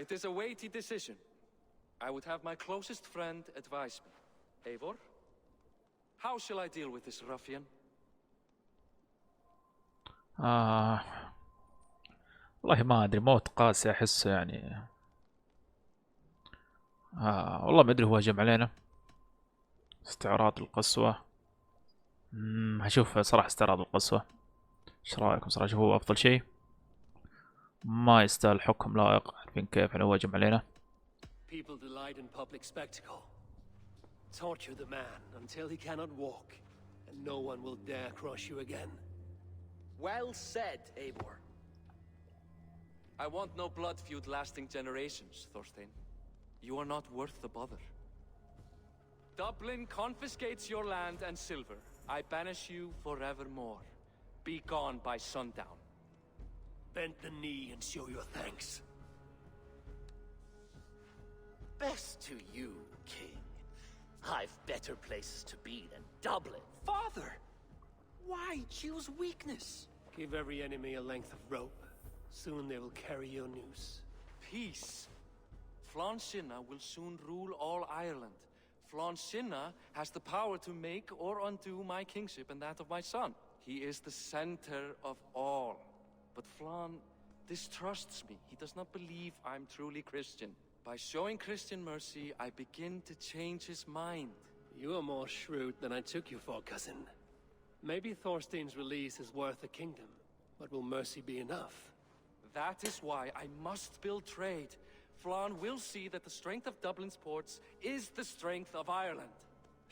It is a weighty decision. I would have my closest friend advise me. Eivor, how shall I deal with this ruffian? والله ما ادري موت قاسي احسه يعني. والله ما ادري هو هجم علينا. استعراض القسوة. هشوف صراحة استعراض القسوة. ايش رايكم صراحة؟ هو افضل شيء. ما يستاهل حكم لائق. عارفين كيف يعني هو هجم علينا. People delight in public spectacle. Torture the man until he cannot walk, and no one will dare cross you again. Well said, Eivor. I want no blood feud lasting generations, Thorstein. You are not worth the bother. Dublin confiscates your land and silver. I banish you forevermore. Be gone by sundown. Bend the knee and show your thanks. Best to you, King. I've better places to be than Dublin. Father! Why choose weakness? Give every enemy a length of rope. Soon they will carry your noose. Peace. Flansinna will soon rule all Ireland. Flansinna has the power to make or undo my kingship and that of my son. He is the center of all. But Flan distrusts me. He does not believe I'm truly Christian. By showing Christian mercy, I begin to change his mind. You are more shrewd than I took you for, cousin. Maybe Thorstein's release is worth a kingdom, but will mercy be enough? That is why I must build trade. Flan will see that the strength of Dublin's ports is the strength of Ireland.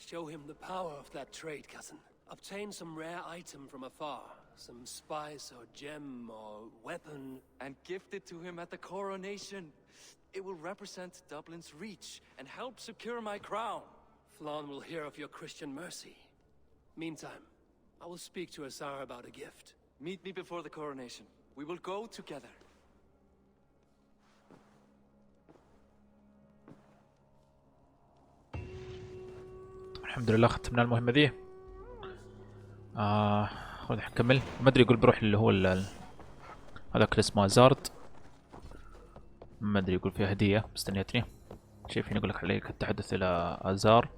Show him the power of that trade, cousin. Obtain some rare item from afar. Some spice or gem or weapon. And gift it to him at the coronation. It will represent Dublin's reach and help secure my crown. Flan will hear of your Christian mercy. Meantime, I will speak to Asar about a gift. Meet me before the coronation. We will go together. الحمد لله ختمنا المهمة دي. خذ نكمل. ما ادري يقول بروح اللي هو هذاك اللي اسمه زارد. ما ادري يقول فيها هدية مستنيتني. شايفين يقول لك عليك التحدث الى ازار.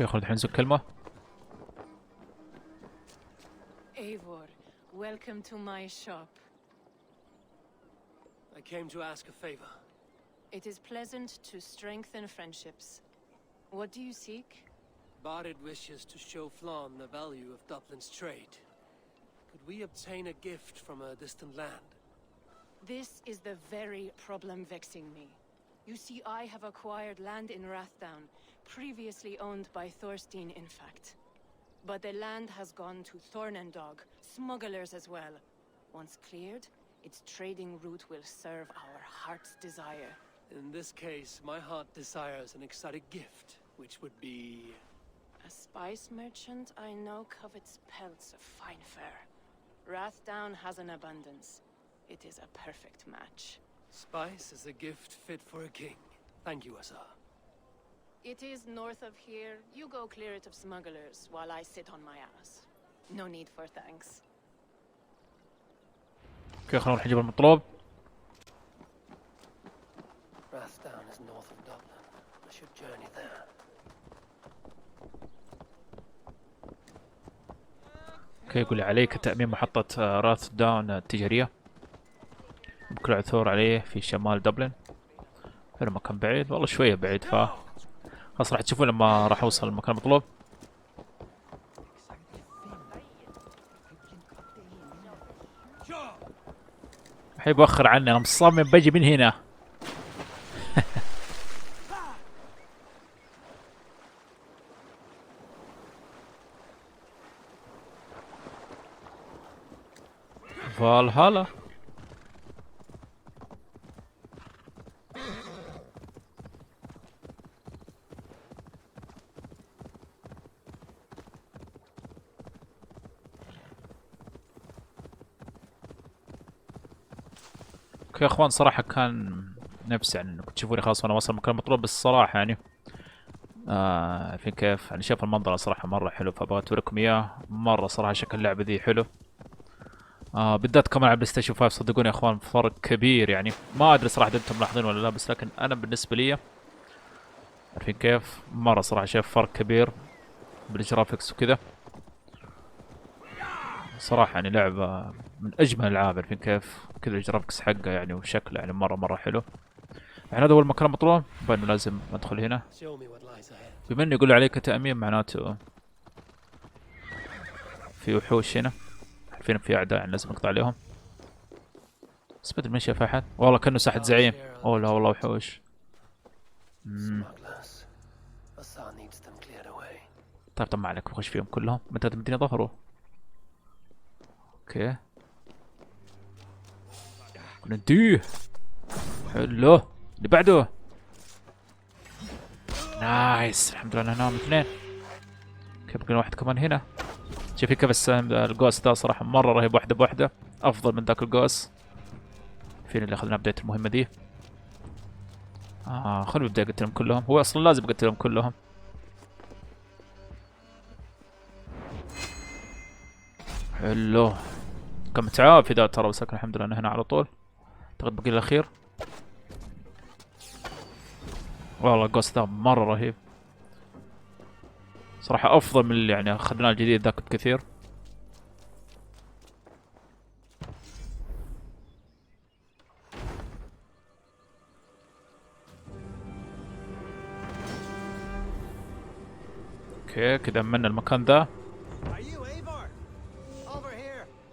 اوكي خلينا ننزل كلمة. Eivor, welcome to my shop. I came to ask a favor. It is pleasant to strengthen friendships. What do you seek? Barid wishes to show Flan the value of Dublin's trade. Could we obtain a gift from a distant land? This is the very problem vexing me. You see, I have acquired land in Rathdown, previously owned by Thorstein, in fact. But the land has gone to Thornendog, smugglers as well. Once cleared, its trading route will serve our heart's desire. In this case, my heart desires an exotic gift, which would be... A spice merchant I know covets pelts of fine fur. Rathdown has an abundance. It is a perfect match. Spice is a gift fit for a king. Thank you, Asar. It is north of here. You go clear it of smugglers while I sit on my ass. No need for thanks. اوكي خلينا نروح نجيب المطلوب. Rathdown is north of Dublin. I should journey there. اوكي يقول لي عليك تأمين محطة راث داون التجارية بكل عثور عليه في شمال دبلن. هذا مكان بعيد والله شوية بعيد خلاص راح تشوفون لما راح اوصل المكان المطلوب. الحين بوخر عني انا مصمم بجي من هنا. فالهالا يا اخوان صراحة كان نفسي يعني انكم تشوفوني خلاص وانا واصل المكان المطلوب، بس الصراحة يعني عارفين كيف يعني شايف المنظر صراحة مرة حلو، فابغى اوريكم اياه. مرة صراحة شكل اللعبة ذي حلو، بالذات كمان على بلاي ستيشن 5. صدقوني يا اخوان فرق كبير، يعني ما ادري صراحة انتم ملاحظين ولا لا، بس لكن انا بالنسبة لي عارفين كيف مرة صراحة شايف فرق كبير بالجرافيكس وكذا. صراحة يعني لعبة من أجمل الألعاب، عارفين كيف كذا الجرافيكس حقه يعني وشكله يعني مرة حلو. يعني هذا هو المكان المطلوب، فإنه لازم أدخل هنا. بما إنه يقول عليك تأمين معناته في وحوش هنا، عارفين في أعداء يعني لازم نقطع عليهم. بس بدل ما شاف أحد والله كأنه ساحة زعيم. أوه لا والله وحوش. طيب ما عليك بخش فيهم كلهم، متى تمديني ظهره. اوكي نديه حلو. اللي بعده نايس، الحمد لله نام اثنين. كيف بقينا واحد كمان هنا. شوفي كيف السهم القوس ذا صراحة مرة رهيب، واحدة بواحدة افضل من ذاك القوس. فين اللي اخذنا بداية المهمة دي. خلوا بدي اقتلهم كلهم، هو اصلا لازم اقتلهم كلهم. حلو كم تعافي ذا ترى، بس الحمد لله انه هنا على طول. اعتقد بقي الاخير. والله القوس ذا مرة رهيب صراحة، افضل من اللي يعني اخذناه الجديد ذاك بكثير. اوكي كذا امنا المكان ذا.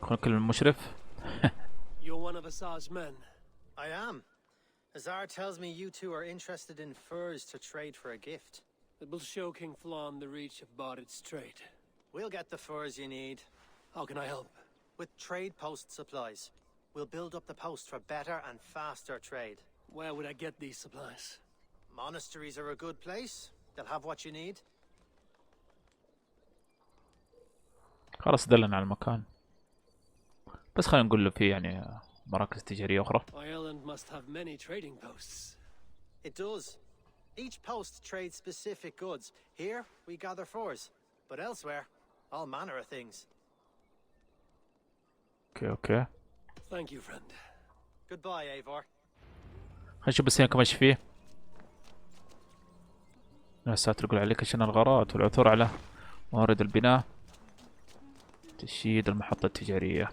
خلينا نكلم المشرف. You're one of Azar's men. I am. Azar tells me you two are interested in furs to trade for a gift. It will show King Flan the reach of Bardet's trade. We'll get the furs you need. How can I help? With trade post supplies. We'll build up the post for better and faster trade. Where would I get these supplies? Monasteries are a good place. They'll have what you need. خلاص دلنا على المكان، بس خلينا نقول له في يعني مراكز تجارية أخرى. Ireland must have many trading posts. It does. Each post trades specific goods. Here, we gather furs. But elsewhere, all manner of things. اوكي Thank you, friend. Goodbye, Eivor. خلينا نشوف بس هنا كم ايش فيه. يا ساتر، يقول عليك عشان الغارات والعثور على موارد البناء، تشييد المحطة التجارية.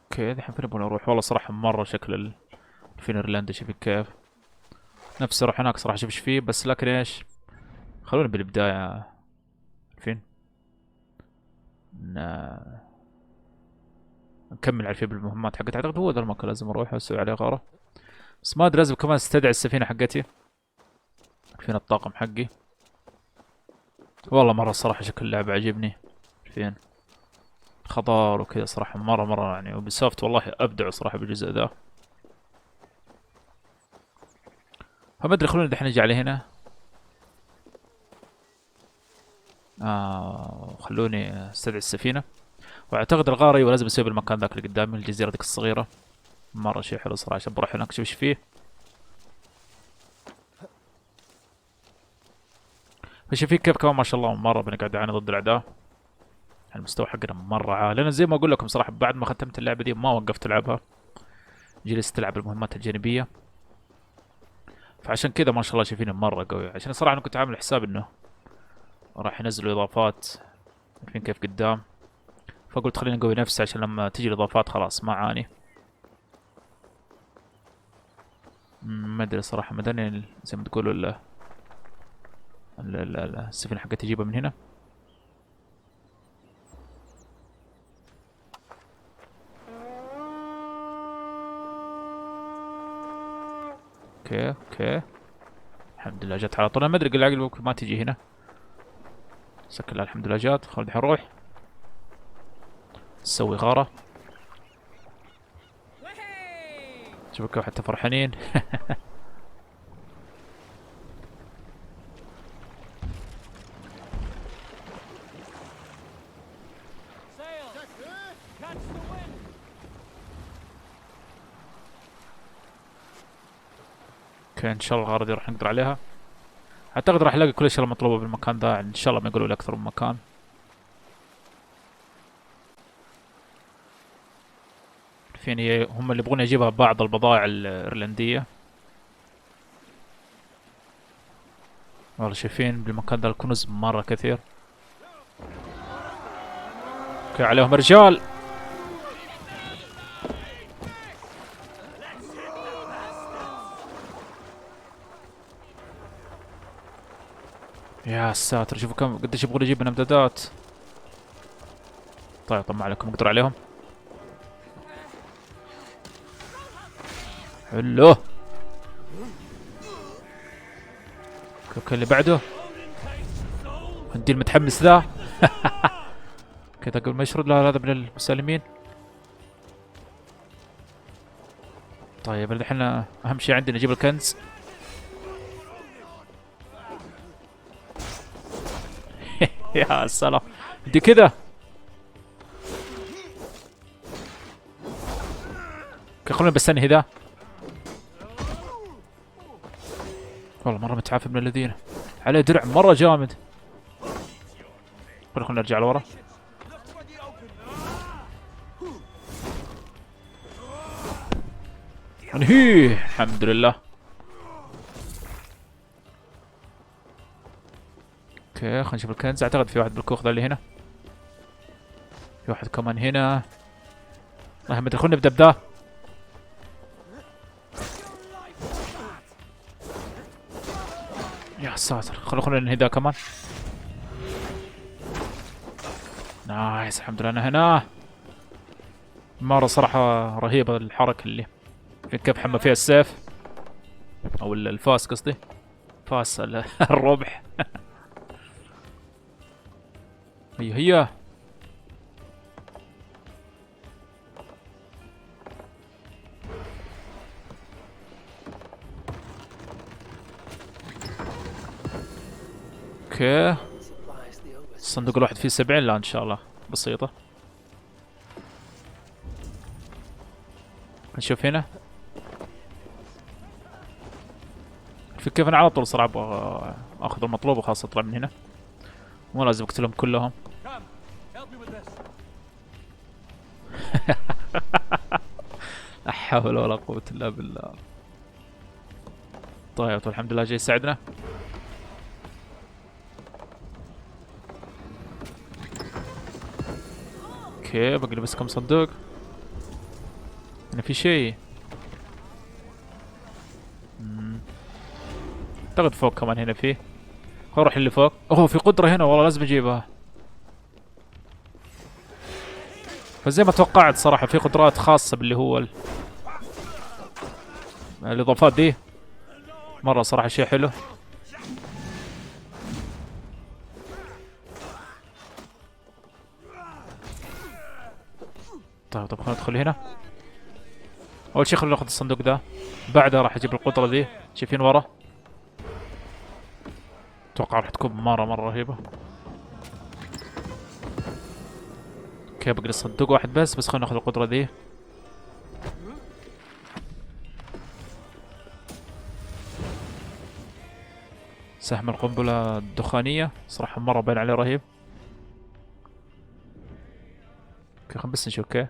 اوكي الحين فين نبغى نروح؟ والله صراحة مرة شكل فينلندا شوف كيف، نفسي اروح هناك صراحة اشوف ايش فيه، بس لكن ايش، خلونا بالبداية فين نكمل على بالمهمات حقتي. اعتقد هو ذا المكان لازم اروح اسوي عليه غارة، بس ما ادري لازم كمان استدعي السفينة حقتي، فين الطاقم حقي. والله مرة الصراحة شكل اللعبة عجبني، فين خضار وكذا صراحة مرة يعني، وبسوفت والله ابدعوا صراحة بالجزء ذا. فما ادري، خلونا دحين نجي على هنا. خلوني استدعي السفينة، واعتقد الغارة ايوه لازم اسوي بالمكان ذاك اللي قدامي، الجزيرة ذيك الصغيرة. مرة شيء حلو صراحة، عشان بروح هناك اشوف ايش فيه. فشوفي كيف كمان ما شاء الله مرة بنقعد نعاني ضد الاعداء. المستوى حقنا مرة عالي، لأن زي ما أقول لكم صراحة بعد ما ختمت اللعبة دي ما وقفت ألعبها، جلست ألعب المهمات الجانبية، فعشان كذا ما شاء الله شايفيني مرة قوي. عشان صراحة أنا كنت عامل حساب إنه راح ينزلوا إضافات، عارفين كيف قدام، فقلت خليني أقوي نفسي عشان لما تجي الإضافات خلاص ما أعاني. ما أدري صراحة، مدني زي ما تقولوا السفينة حقتي تجيبها من هنا. اوكي الحمد لله جت على طول. انا ما ادري قل العقل ممكن ما تجي هنا، سكر الله الحمد لله جات. خلينا الحين نروح نسوي غارة. شوفوا كيف حتى فرحانين. اوكي ان شاء الله الغارة دي راح نقدر عليها. اعتقد راح الاقي كل الاشياء المطلوبة بالمكان ذا ان شاء الله، ما يقولوا لي اكثر من مكان. فين هم اللي يبغون يجيبها بعض البضائع الايرلندية. والله شايفين بالمكان ذا الكنوز مرة كثير. اوكي عليهم رجال. يا ساتر شوفوا كم قديش يبغون يجيب من امدادات. طيب ما عليكم نقدر عليهم. حلو. اوكي اللي بعده عندي المتحمس ذا. كذا قبل ما يشرد. لا هذا من المسالمين. طيب الحين اهم شيء عندي نجيب الكنز. يا سلام بدي كذا. خلوني بس انهي ذا. والله مرة متعافى من الذين عليه درع مرة جامد. خلينا نرجع لورا. انهيه الحمد لله. اوكي خلينا نشوف الكنز. اعتقد في واحد بالكوخ ذا اللي هنا. في واحد كمان هنا. الله ما ادري، خلينا نبدا بذا. يا ساتر، خلونا ننهي ذا كمان. نايس الحمد لله انا هنا. مرة صراحة رهيبة الحركة اللي في كيف حمى فيها السيف او الفاس قصدي. فاس الربح. هي اوكي. الصندوق الواحد فيه 70. لا ان شاء الله بسيطة. نشوف هنا في كيف. انا على طول صراحة ابغى اخذ المطلوب وخلاص اطلع من هنا. مو لازم اقتلهم كلهم. لا حول ولا قوة الا بالله. طيب الحمد لله جاي يساعدنا. اوكي باقي بس كم صندوق. هنا في شيء. اعتقد فوق كمان هنا فيه. خل اروح اللي فوق. اوه في قدرة هنا والله لازم اجيبها. فزي ما توقعت صراحة في قدرات خاصة باللي هو الاضافات دي. مرة صراحة شيء حلو. طيب خلينا ندخل هنا. اول شيء خلينا ناخذ الصندوق ده. بعدها راح اجيب القدرة دي. شايفين ورا؟ اتوقع راح تكون مرة رهيبة. اوكي باقي الصندوق واحد بس خلينا ناخذ القدرة دي. سهم القنبلة الدخانية صراحة مرة باين عليه رهيب. اوكي خلينا بس نشوف. اوكي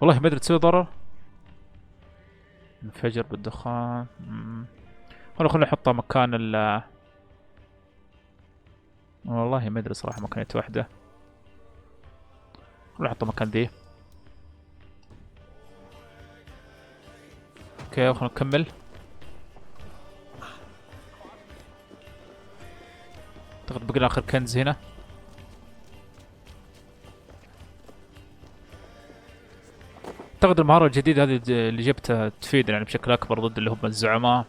والله ما ادري تسوي ضرر. انفجر بالدخان. خلينا نحطها مكان ال. والله ما ادري صراحة مكانية واحدة. خلينا نحطها مكان دي. اوكي خلينا نكمل. اعتقد بقينا اخر كنز هنا. اعتقد المهارة الجديدة هذه اللي جبتها تفيدنا يعني بشكل اكبر ضد اللي هم الزعماء.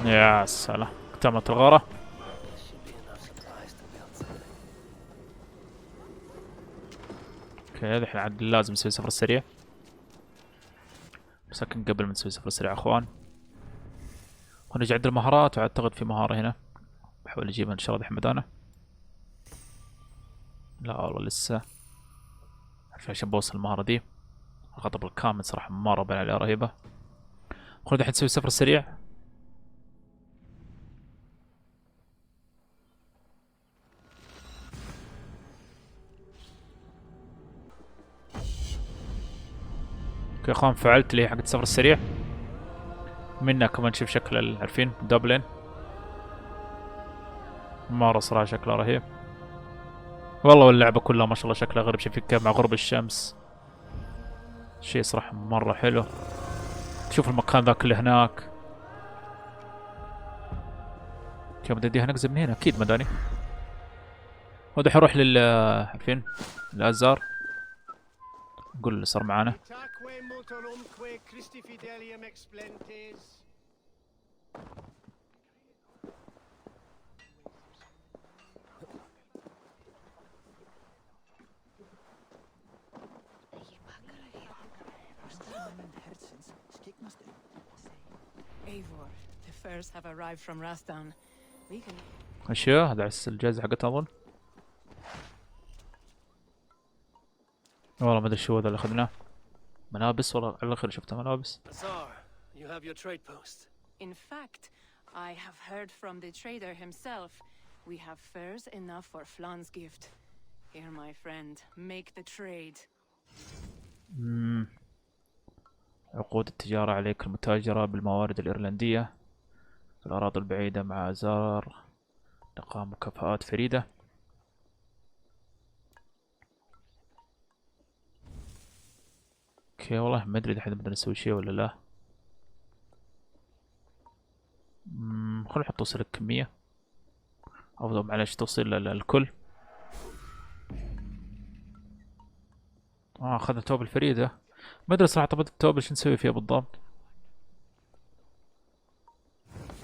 يا سلام اكتملت الغارة. اوكي الحين عاد لازم نسوي سفر سريع. بس لكن قبل ما نسوي سفر سريع اخوان ونرجع عند المهارات. واعتقد في مهارة هنا بحاول اجيبها ان شاء الله دحين مدانة. لا والله لسه عشان بوصل المهارة دي. الغضب الكامل صراحة مرة باين عليها رهيبة. خلينا دحين نسوي سفر سريع. اوكي اخوان فعلت لي حق السفر السريع. منها كمان نشوف شكل عارفين دبلن. مرة صراحة شكلها رهيب. والله واللعبة كلها ما شاء الله شكلها غريب. شايفين كيف مع غروب الشمس. شيء صراحة مرة حلو. تشوف المكان ذاك اللي هناك. كيف بدي نقزم من هنا اكيد مداني. ودحين اروح لل عارفين الازار. نقول اللي صار معانا. Eivor, the furs have arrived from Rastan. We can. اشياء هذا عس الجائزة حقتها اظن. والله ما ادري شو هذا اللي اخذناه. ملابس والله على الاخير شفتها ملابس. Azar, you have your trade post. In fact, I have heard from the trader himself. We have furs enough for Flan's gift. Here, my friend, make the trade. عقود التجارة عليك المتاجرة بالموارد الإيرلندية في الأراضي البعيدة مع أزار لقاء مكافآت فريدة. اوكي والله ما ادري اذا احنا بدنا نسوي شيء ولا لا. خلينا نحط توصيل الكمية او معلش توصيل للكل. اخذنا توب الفريدة. ما ادري صراحة طب التوب ايش نسوي فيها بالضبط.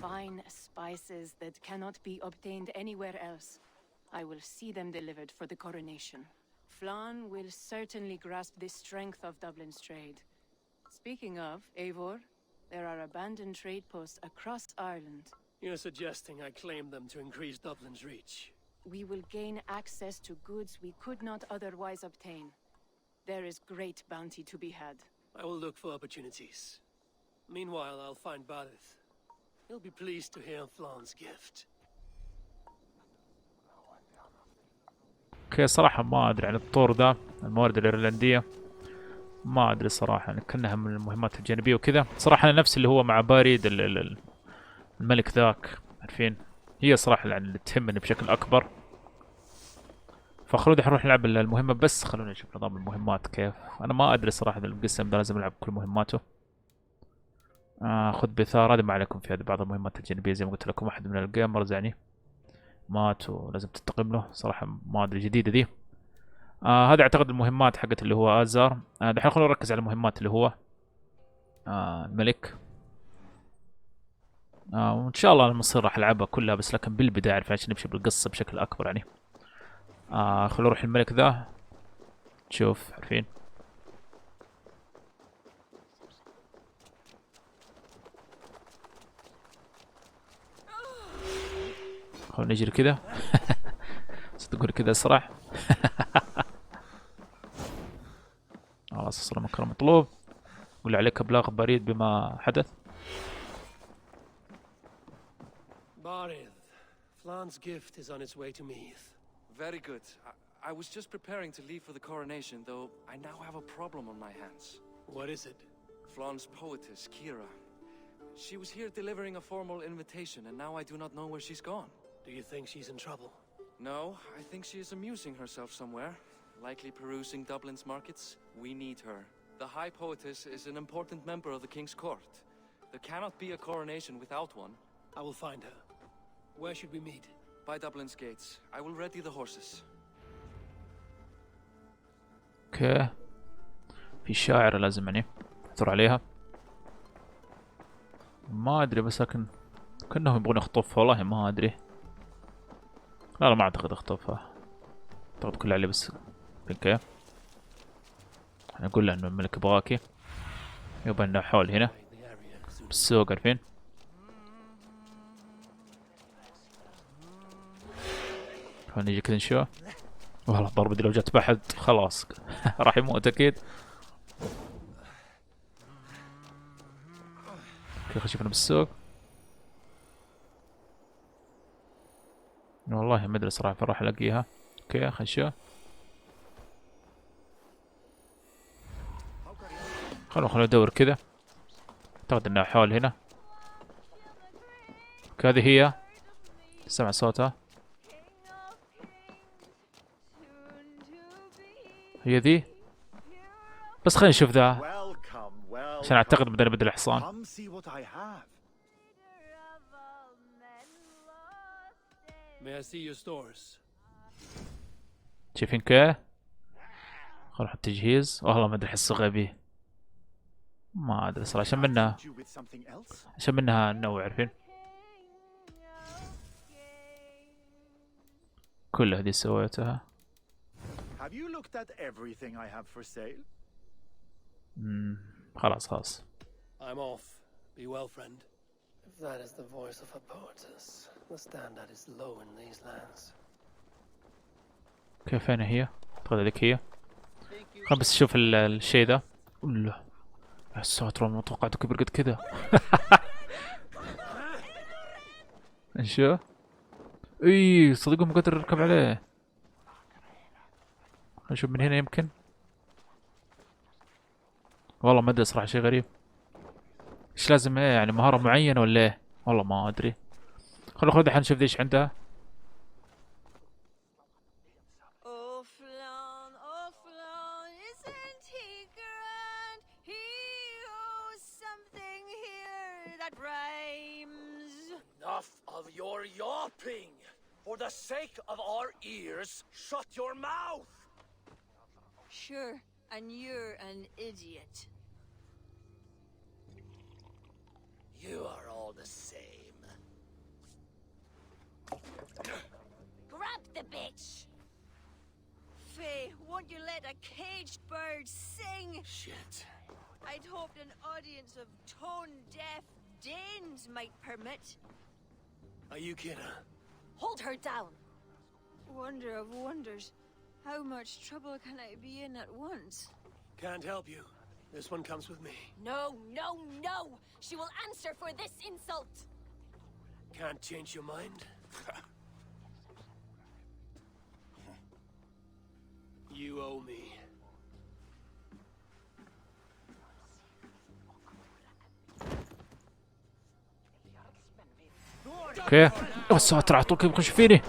Fine spices that cannot be obtained anywhere else. I will see them delivered for the coronation. Flan will certainly grasp the strength of Dublin's trade. Speaking of, Eivor, there are abandoned trade posts across Ireland. You're suggesting I claim them to increase Dublin's reach? We will gain access to goods we could not otherwise obtain. There is great bounty to be had. I will look for opportunities. Meanwhile, I'll find Barith. He'll be pleased to hear Flan's gift. اوكي صراحة ما ادري عن الطور ذا الموارد الايرلندية، ما ادري صراحة يعني كأنها من المهمات الجانبية وكذا. صراحة انا نفس اللي هو مع باريد الملك ذاك عارفين، هي صراحة يعني اللي تهمني بشكل اكبر. فخلونا نروح نلعب المهمة، بس خلونا نشوف نظام المهمات كيف. انا ما ادري صراحة اذا القسم ده لازم العب كل مهماته. خذ بثار، هذا ما عليكم في هذه بعض المهمات الجانبية زي ما قلت لكم. واحد من الجيمرز يعني مات ولازم تنتقم له، صراحة ما ادري جديدة دي. هذا اعتقد المهمات حقت اللي هو ازار. دحين خلونا نركز على المهمات اللي هو الملك. وان شاء الله المصير راح العبها كلها، بس لكن بالبداية عشان نمشي بالقصة بشكل اكبر يعني. خلونا نروح الملك ذا نشوف عارفين. خلونا نجري كذا. صدقوني كذا اسرع. خلاص وصل مكان مطلوب. قول عليك ابلاغ بريد بما حدث. Barith, Flan's gift is on its way to Meath. Very good. I was just preparing to leave for the coronation, though I now have a problem on my hands. What is it? Flan's poetess, Kira. She was here delivering a formal invitation, and now I do not know where she's gone. Do you think she's in trouble? No, I think she is amusing herself somewhere, likely perusing Dublin's markets. We need her. The High Poetess is an important member of the King's Court. There cannot be a coronation without one. I will find her. Where should we meet? By Dublin's gates. I will ready the horses. اوكي في شاعرة لازم يعني اثر عليها. ما ادري بس لكن كأنهم يبغون يخطفها، والله ما ادري. لا ما اعتقد اخطفها، اعتقد كل عليه بس اوكي. نقول له انه الملك يبغاكي، يبغى لنا حول هنا بالسوق عارفين. خلينا نجي كذا نشوف. والله الضربة دي لو جت بحد خلاص راح يموت اكيد. اوكي خلينا نشوفنا بالسوق. والله ما ادري صراحة فين راح الاقيها. اوكي خلينا نشوف. خلونا ندور كذا. اعتقد انها حول هنا. اوكي هذه هي، سمع صوتها. هي ذي، بس خلينا نشوف ذا عشان اعتقد بدنا نبدل الحصان. May I see your stores? شايفين كيف؟ خلينا نحط تجهيز. والله ما ادري احسه غبي، ما ادري صراحة. عشان منها ننوع عارفين. كل هذه سويتها. Have you looked at everything I have for sale? خلاص. I'm off. Be well, friend. If that is the voice of a poetess, the standard is low in these lands. كيف أنا هي؟ أعتقد هذيك هي. خلنا بس نشوف الشيء ذا. الله يا ساتر ما توقعته كبر قد كذا. شو؟ اي صدقهم قدر يركب عليه. نشوف من هنا يمكن. والله ما ادري صراحة، شي غريب. ايش لازم ايه يعني، مهارة معينة ولا ايه؟ والله ما ادري. خلو دحين نشوف ذي ايش عندها. Enough of your yawping! For the sake of our ears, shut your mouth! Sure, and you're an idiot. You are all the same. Grab the bitch! Faye, won't you let a caged bird sing? Shit. I'd hoped an audience of tone-deaf Danes might permit. Are you kidding? Hold her down! Wonder of wonders. How much trouble can I be in at once? Can't help you. This one comes with me. No, no, no! She will answer for this insult! Can't change your mind? You owe me. اوكي. يا ساتر على طول كيف يخش فيني.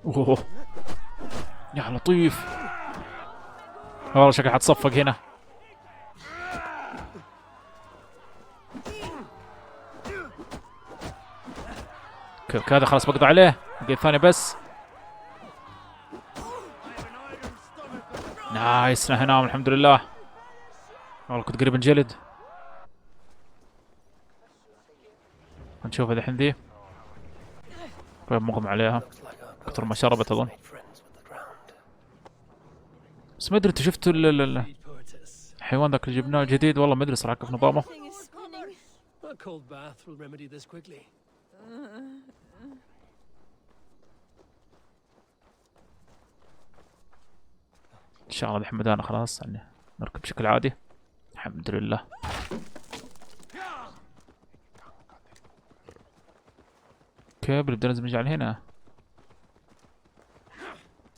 اوه يا لطيف. والله شكله حتصفق هنا. اوكي هذا خلاص بقضي عليه. بقي الثاني بس. نايس هنا الحمد لله. والله كنت قريب انجلد. نشوف الحين ذي. طيب مغمى عليها كثر ما شربت اظن. بس ما ادري انت شفتوا الحيوان ذاك اللي جبناه الجديد؟ والله ما ادري صراحه كيف نظامه. ان شاء الله الحين بدانا خلاص يعني نركب بشكل عادي الحمد لله. اوكي بنبدا ننزل من هنا.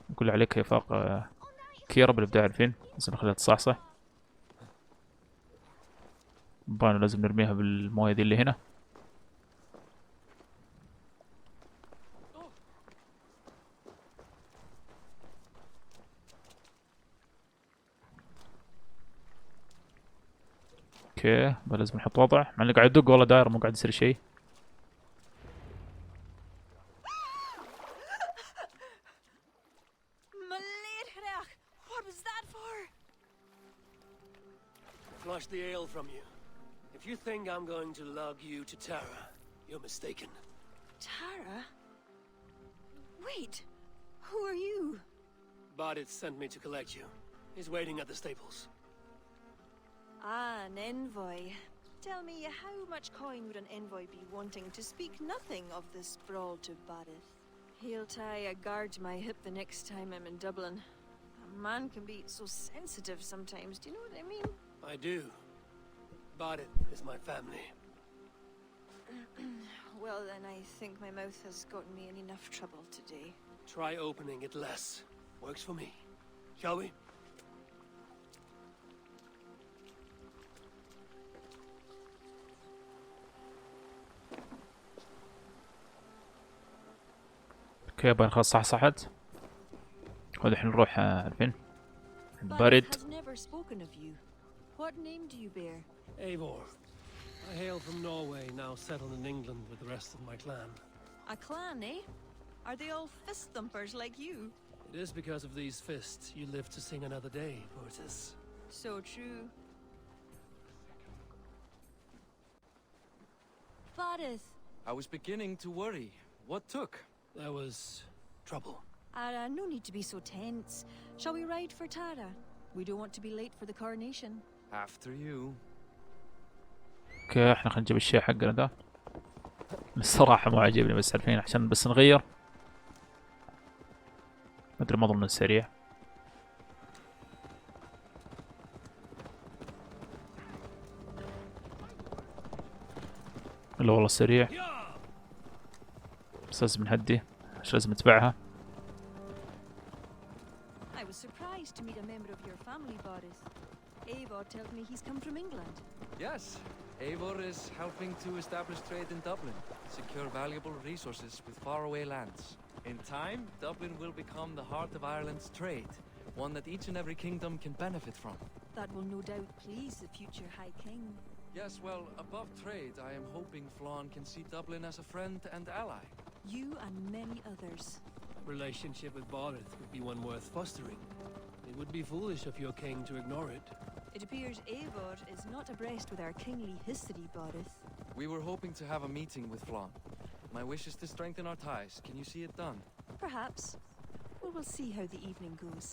نقول عليك يا فاق كيرا بنبدا عارفين بس نخليها تصحصح. بانو لازم نرميها بالمويه دي اللي هنا. اوكي لازم نحط وضع مع انه قاعد يدق والله داير مو قاعد يصير شيء. Flush the ale from you. If you think I'm going to lug you to Tara, you're mistaken. Tara? Wait, who are you? Bardit sent me to collect you. He's waiting at the stables. Ah, an envoy. Tell me, how much coin would an envoy be wanting to speak nothing of this brawl to Bardit? He'll tie a guard to my hip the next time I'm in Dublin. A man can be so sensitive sometimes, do you know what I mean? I do. Bardit is my family. Well, then I think my mouth has gotten me in enough trouble today. Try opening it less. Works for me. Shall we? اوكي باين خلاص صحصحت. والحين نروح عارفين بارد. What name do you bear? Eivor. I hail from Norway, now settled in England with the rest of my clan. A clan, eh? Are they all fist thumpers like you? It is because of these fists you live to sing another day, poetess. So true. Varith. I was beginning to worry. What took? There was trouble. No need to be so tense. Shall we ride for Tara? We don't want to be late for the coronation. After you. اوكي احنا خلينا نجيب الشيء حقنا ذا. الصراحة مو عاجبني بس عارفين عشان بس نغير. ما ادري ما اظن سريع. لا والله سريع. بس لازم نهدي، مش لازم نتبعها. I was surprised to meet a member of your family, Boris. Eivor tells me he's come from England. Yes, Eivor is helping to establish trade in Dublin, secure valuable resources with faraway lands. In time, Dublin will become the heart of Ireland's trade, one that each and every kingdom can benefit from. That will no doubt please the future High King. Yes, well, above trade, I am hoping Flann can see Dublin as a friend and ally. You and many others. A relationship with Boris would be one worth fostering. It would be foolish of your king to ignore it. It appears Eivor is not abreast with our kingly history, Boris. We were hoping to have a meeting with Flann. My wish is to strengthen our ties. Can you see it done? Perhaps. We will see how the evening goes.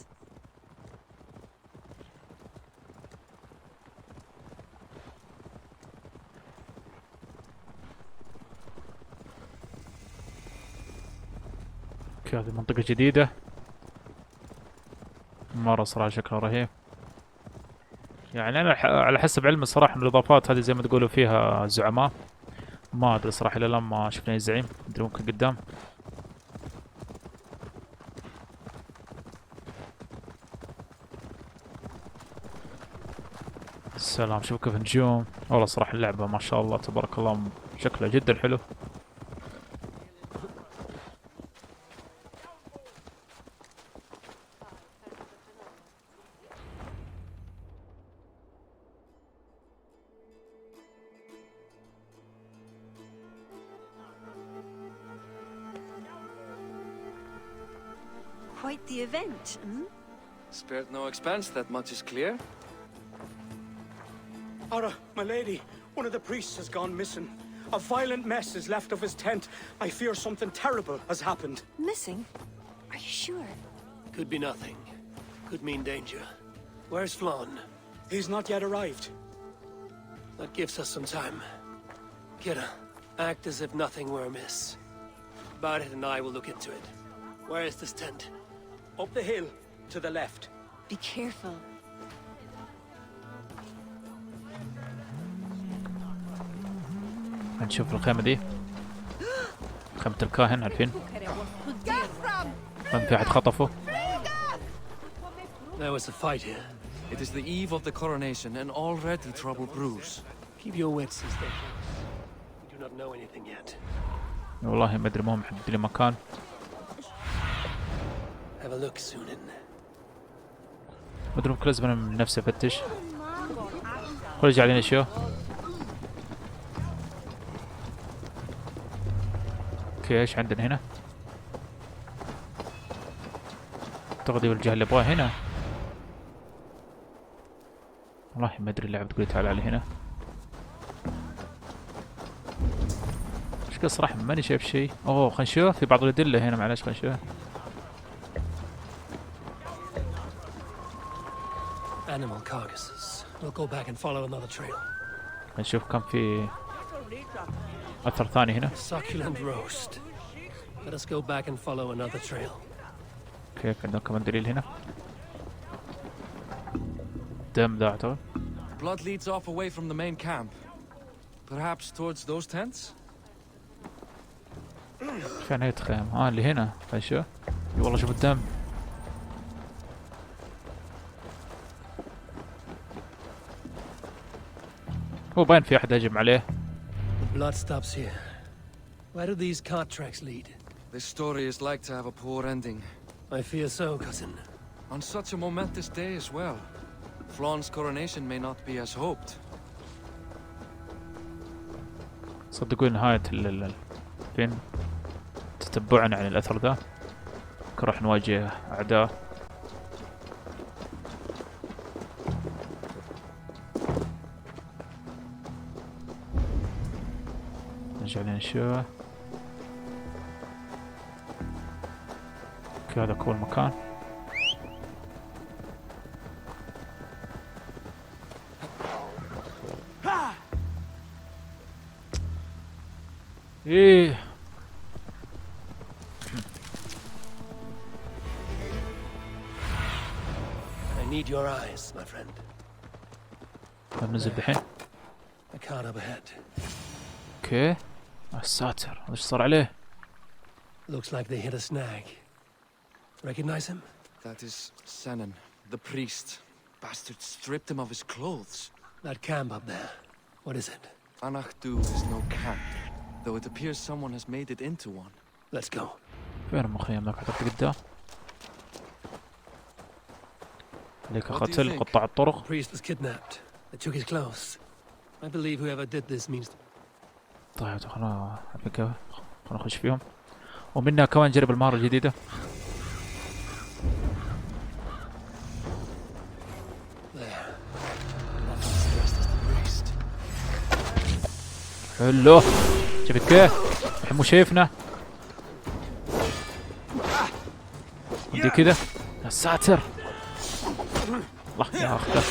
اوكي هذه منطقة جديدة مرة صراحة شكلها رهيب. يعني أنا على حسب علمي الصراحة إن الإضافات هذه زي ما تقولوا فيها زعماء، ما أدري صراحة إلى الآن ما شفنا أي زعيم، أدري ممكن قدام. السلام، شوف كيف نجوم، والله صراحة اللعبة ما شاء الله تبارك الله شكلها جدا حلو. Quite the event, hmm? Spared no expense, that much is clear. Ara, my lady, one of the priests has gone missing. A violent mess is left of his tent. I fear something terrible has happened. Missing? Are you sure? Could be nothing. Could mean danger. Where's Flann? He's not yet arrived. That gives us some time. Kira, act as if nothing were amiss. Barret and I will look into it. Where is this tent? Up the hill, to the left. Be careful. هنشوف الخيمة دي، خيمة الكاهن. عارفين كان في أحد خطفه. There was a fight here. It is the eve of the coronation, and already trouble brews. Keep your wits as they can. We do not know anything yet. والله ما أدري، ما هم محدد لي مكان. Have a look, Sunan. ما أدري ممكن لازم أنا من نفسي أفتش. خلي يجي علينا شو. اوكي ايش عندنا هنا؟ اعتقد بالجهة اللي ابغاها هنا. والله ما ادري، اللعبة تقول تعال علي هنا. مشكلة صراحة ماني شايف شيء. اوه خلينا نشوف في بعض الأدلة هنا، معلش خلينا نشوف. Animal carcasses. We'll go back and follow another trail. خلينا نشوف كم في أثر ثاني هنا. Succulent roast. Let us go back and follow another trail. كيف عندنا كمان دليل هنا. دم ذا أعتقد. Blood leads off away from the main camp. Perhaps towards those tents? فين هي الخيم؟ اللي هنا. خلينا نشوف. والله شوف الدم. هو باين في أحد هجم عليه. The blood stops here. Where do these cart tracks lead? This story is like to have a poor ending. I fear so, cousin. On such a momentous day as well. Flann's coronation may not be as hoped. صدقوني نهاية فين تتبعنا عن الأثر ذا، راح نواجه أعداء. نرجع نشوف. اوكي هذا هو المكان. ايه I need your eyes, my friend. ننزل الحين. A cart up ahead. اوكي. الساتر، ايش صار عليه؟ Looks like they hit a snag. Recognize him? That is Senan, the priest. Bastard stripped him of his clothes. That camp up there. What is it? Anachdu is no camp, though it appears someone has made it into one. Let's go. فين المخيم ذاك حطيت قدام؟ ليك What do you قتل think? قطع الطرق. The priest was kidnapped. They took his clothes. I believe whoever did this means... طيب خلنا نخش فيهم ومنها كمان نجرب المهارة الجديدة. حلو شفت كيف؟ الحين مو شايفنا. ودي كذا. يا ساتر. الله ياخذك.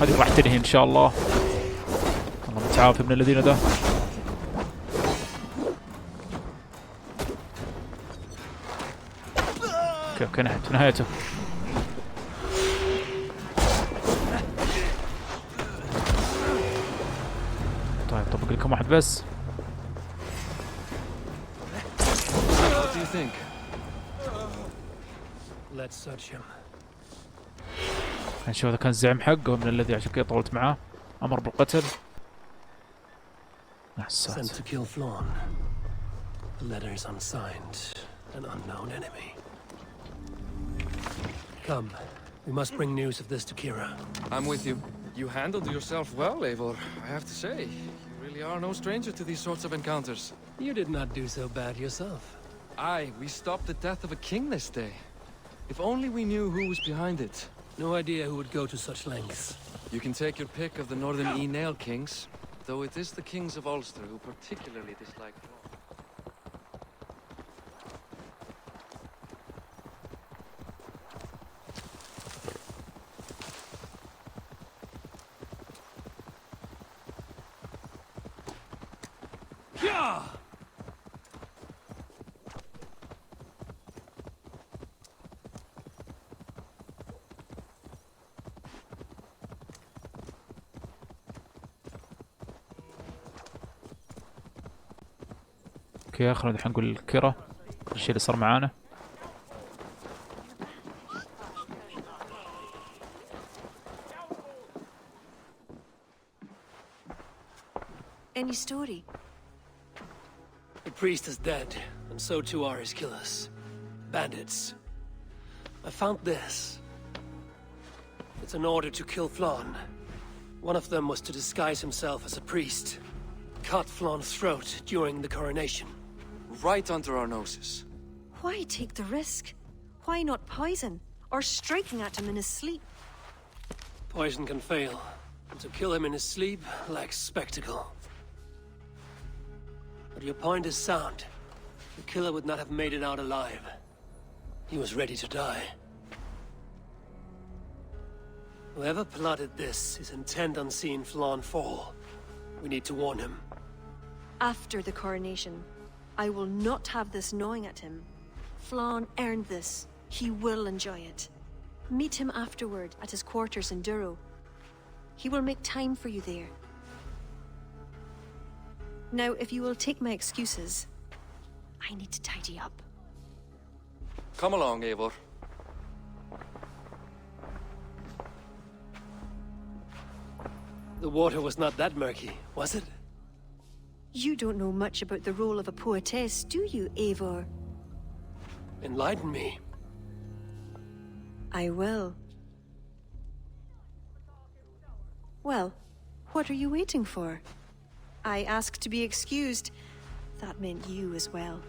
هذه راح تنهي ان شاء الله. والله متعافي من الذين ذا. كيف كانت نهايته؟ طيب طبق لكم واحد بس. What do you think? Let's search him. نشوف اذا كان الزعيم حقه من الذي عشان كذا طولت معاه. امر بالقتل. Sent to kill Flawn. The letter is unsigned. An unknown enemy. Come. We must bring news of this to Kira. I'm with you. You handled yourself well, Eivor, I have to say. You really are no stranger to these sorts of encounters. You did not do so bad yourself. Aye, we stopped the death of a king this day. If only we knew who was behind it. No idea who would go to such lengths. You can take your pick of the Northern E-Nail kings, though it is the kings of Ulster who particularly dislike Flawn. اوكي خلينا الحين نقول كيرا الشيء اللي صار معانا. Any story? The priest is dead, and so too are his killers. Bandits. I found this. It's an order to kill Flawn. One of them was to disguise himself as a priest. Cut Flawn's throat during the coronation. Right under our noses. Why take the risk? Why not poison? Or striking at him in his sleep? Poison can fail, and to kill him in his sleep lacks spectacle. But your point is sound. The killer would not have made it out alive. He was ready to die. Whoever plotted this is intent on seeing Flawn fall. We need to warn him. After the coronation, I will not have this gnawing at him. Flawn earned this. He will enjoy it. Meet him afterward at his quarters in Duro. He will make time for you there. Now, if you will take my excuses, I need to tidy up. Come along, Eivor. The water was not that murky, was it? You don't know much about the role of a poetess, do you, Eivor? Enlighten me. I will. Well, what are you waiting for? I asked to be excused. That meant you as well.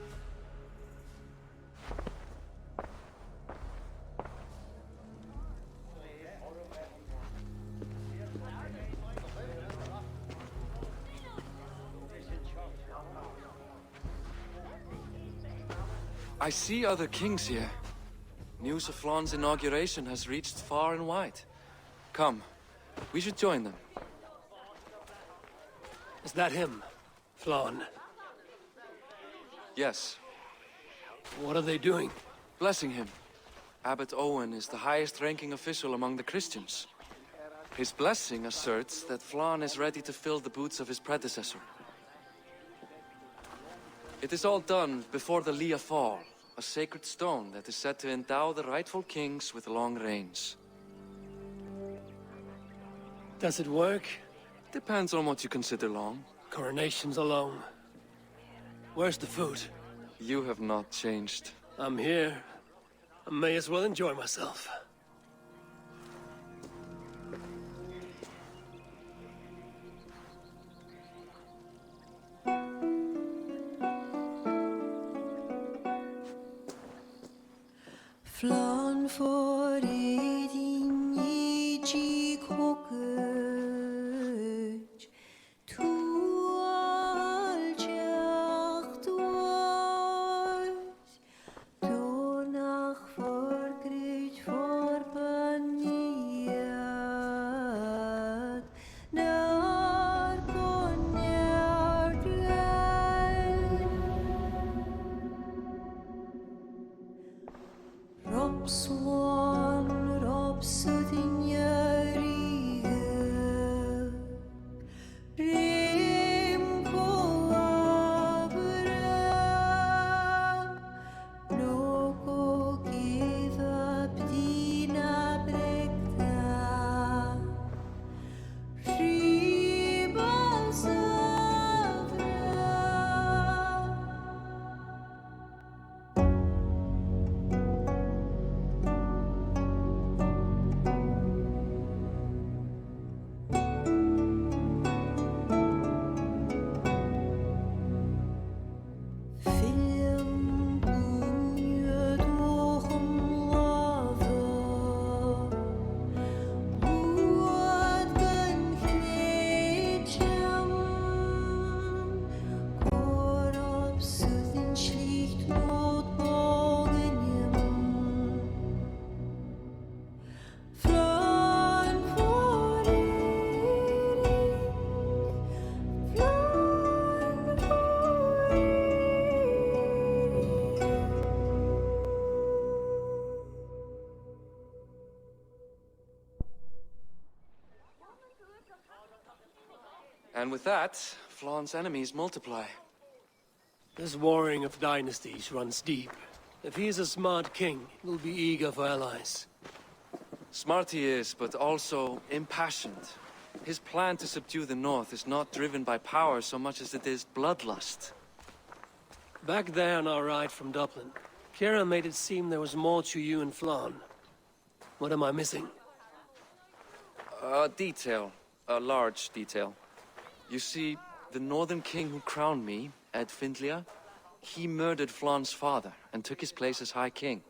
I see other kings here. News of Flawn's inauguration has reached far and wide. Come, we should join them. Is that him? Flawn? Yes. What are they doing? Blessing him. Abbot Owen is the highest-ranking official among the Christians. His blessing asserts that Flawn is ready to fill the boots of his predecessor. It is all done before the Leah fall, a sacred stone that is said to endow the rightful kings with long reigns. Does it work? Depends on what you consider long. Coronations are long. Where's the food? You have not changed. I'm here. I may as well enjoy myself. Flan Freid in Iji Kokej, tu alchach duas, donach forgrit forbaniat, nar konjart Robswan, Robsudin Yarige, Rim Koabra, Noko give up Dina Brekta, Ribal Savra. Film bunje durch lava, Uad gan knetjam, Korab sudin schlicht not bogenjem. Flan And with that, Flawn's enemies multiply. This warring of dynasties runs deep. If he is a smart king, he'll be eager for allies. Smart he is, but also impassioned. His plan to subdue the north is not driven by power so much as it is bloodlust. Back there on our ride from Dublin, Kira made it seem there was more to you and Flan. What am I missing? A detail. A large detail. You see, the northern king who crowned me, Ed Findlia, he murdered Flan's father and took his place as High King.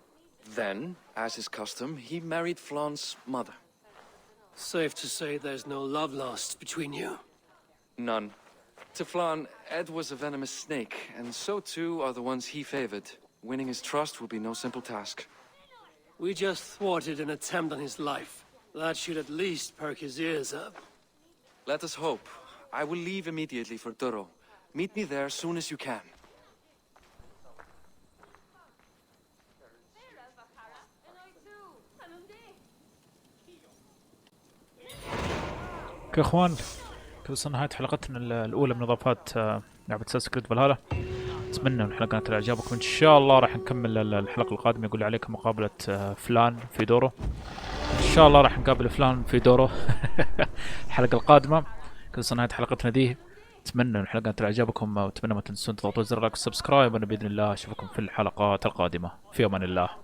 Then, as is custom, he married Flan's mother. Safe to say there's no love lost between you. None. To Flan, Ed was a venomous snake, and so too are the ones he favored. Winning his trust will be no simple task. We just thwarted an attempt on his life. That should at least perk his ears up. Let us hope. I will leave immediately for Duro. Meet me there as soon as you can. كاخوان وصلنا نهاية حلقتنا الأولى من إضافات لعبة أساسن كريد فالهالا. أتمنى من الحلقة كانت إعجابكم. إن شاء الله راح نكمل الحلقة القادمة. يقول عليكم مقابلة فلان في دوره. إن شاء الله راح نقابل فلان في دوره الحلقة القادمة. وصلنا نهاية حلقتنا ذي. أتمنى من الحلقة كانت إعجابكم، وأتمنى ما تنسون تضغطوا زر لايك وسبسكرايب، وأنا بإذن الله أشوفكم في الحلقات القادمة. في أمان الله.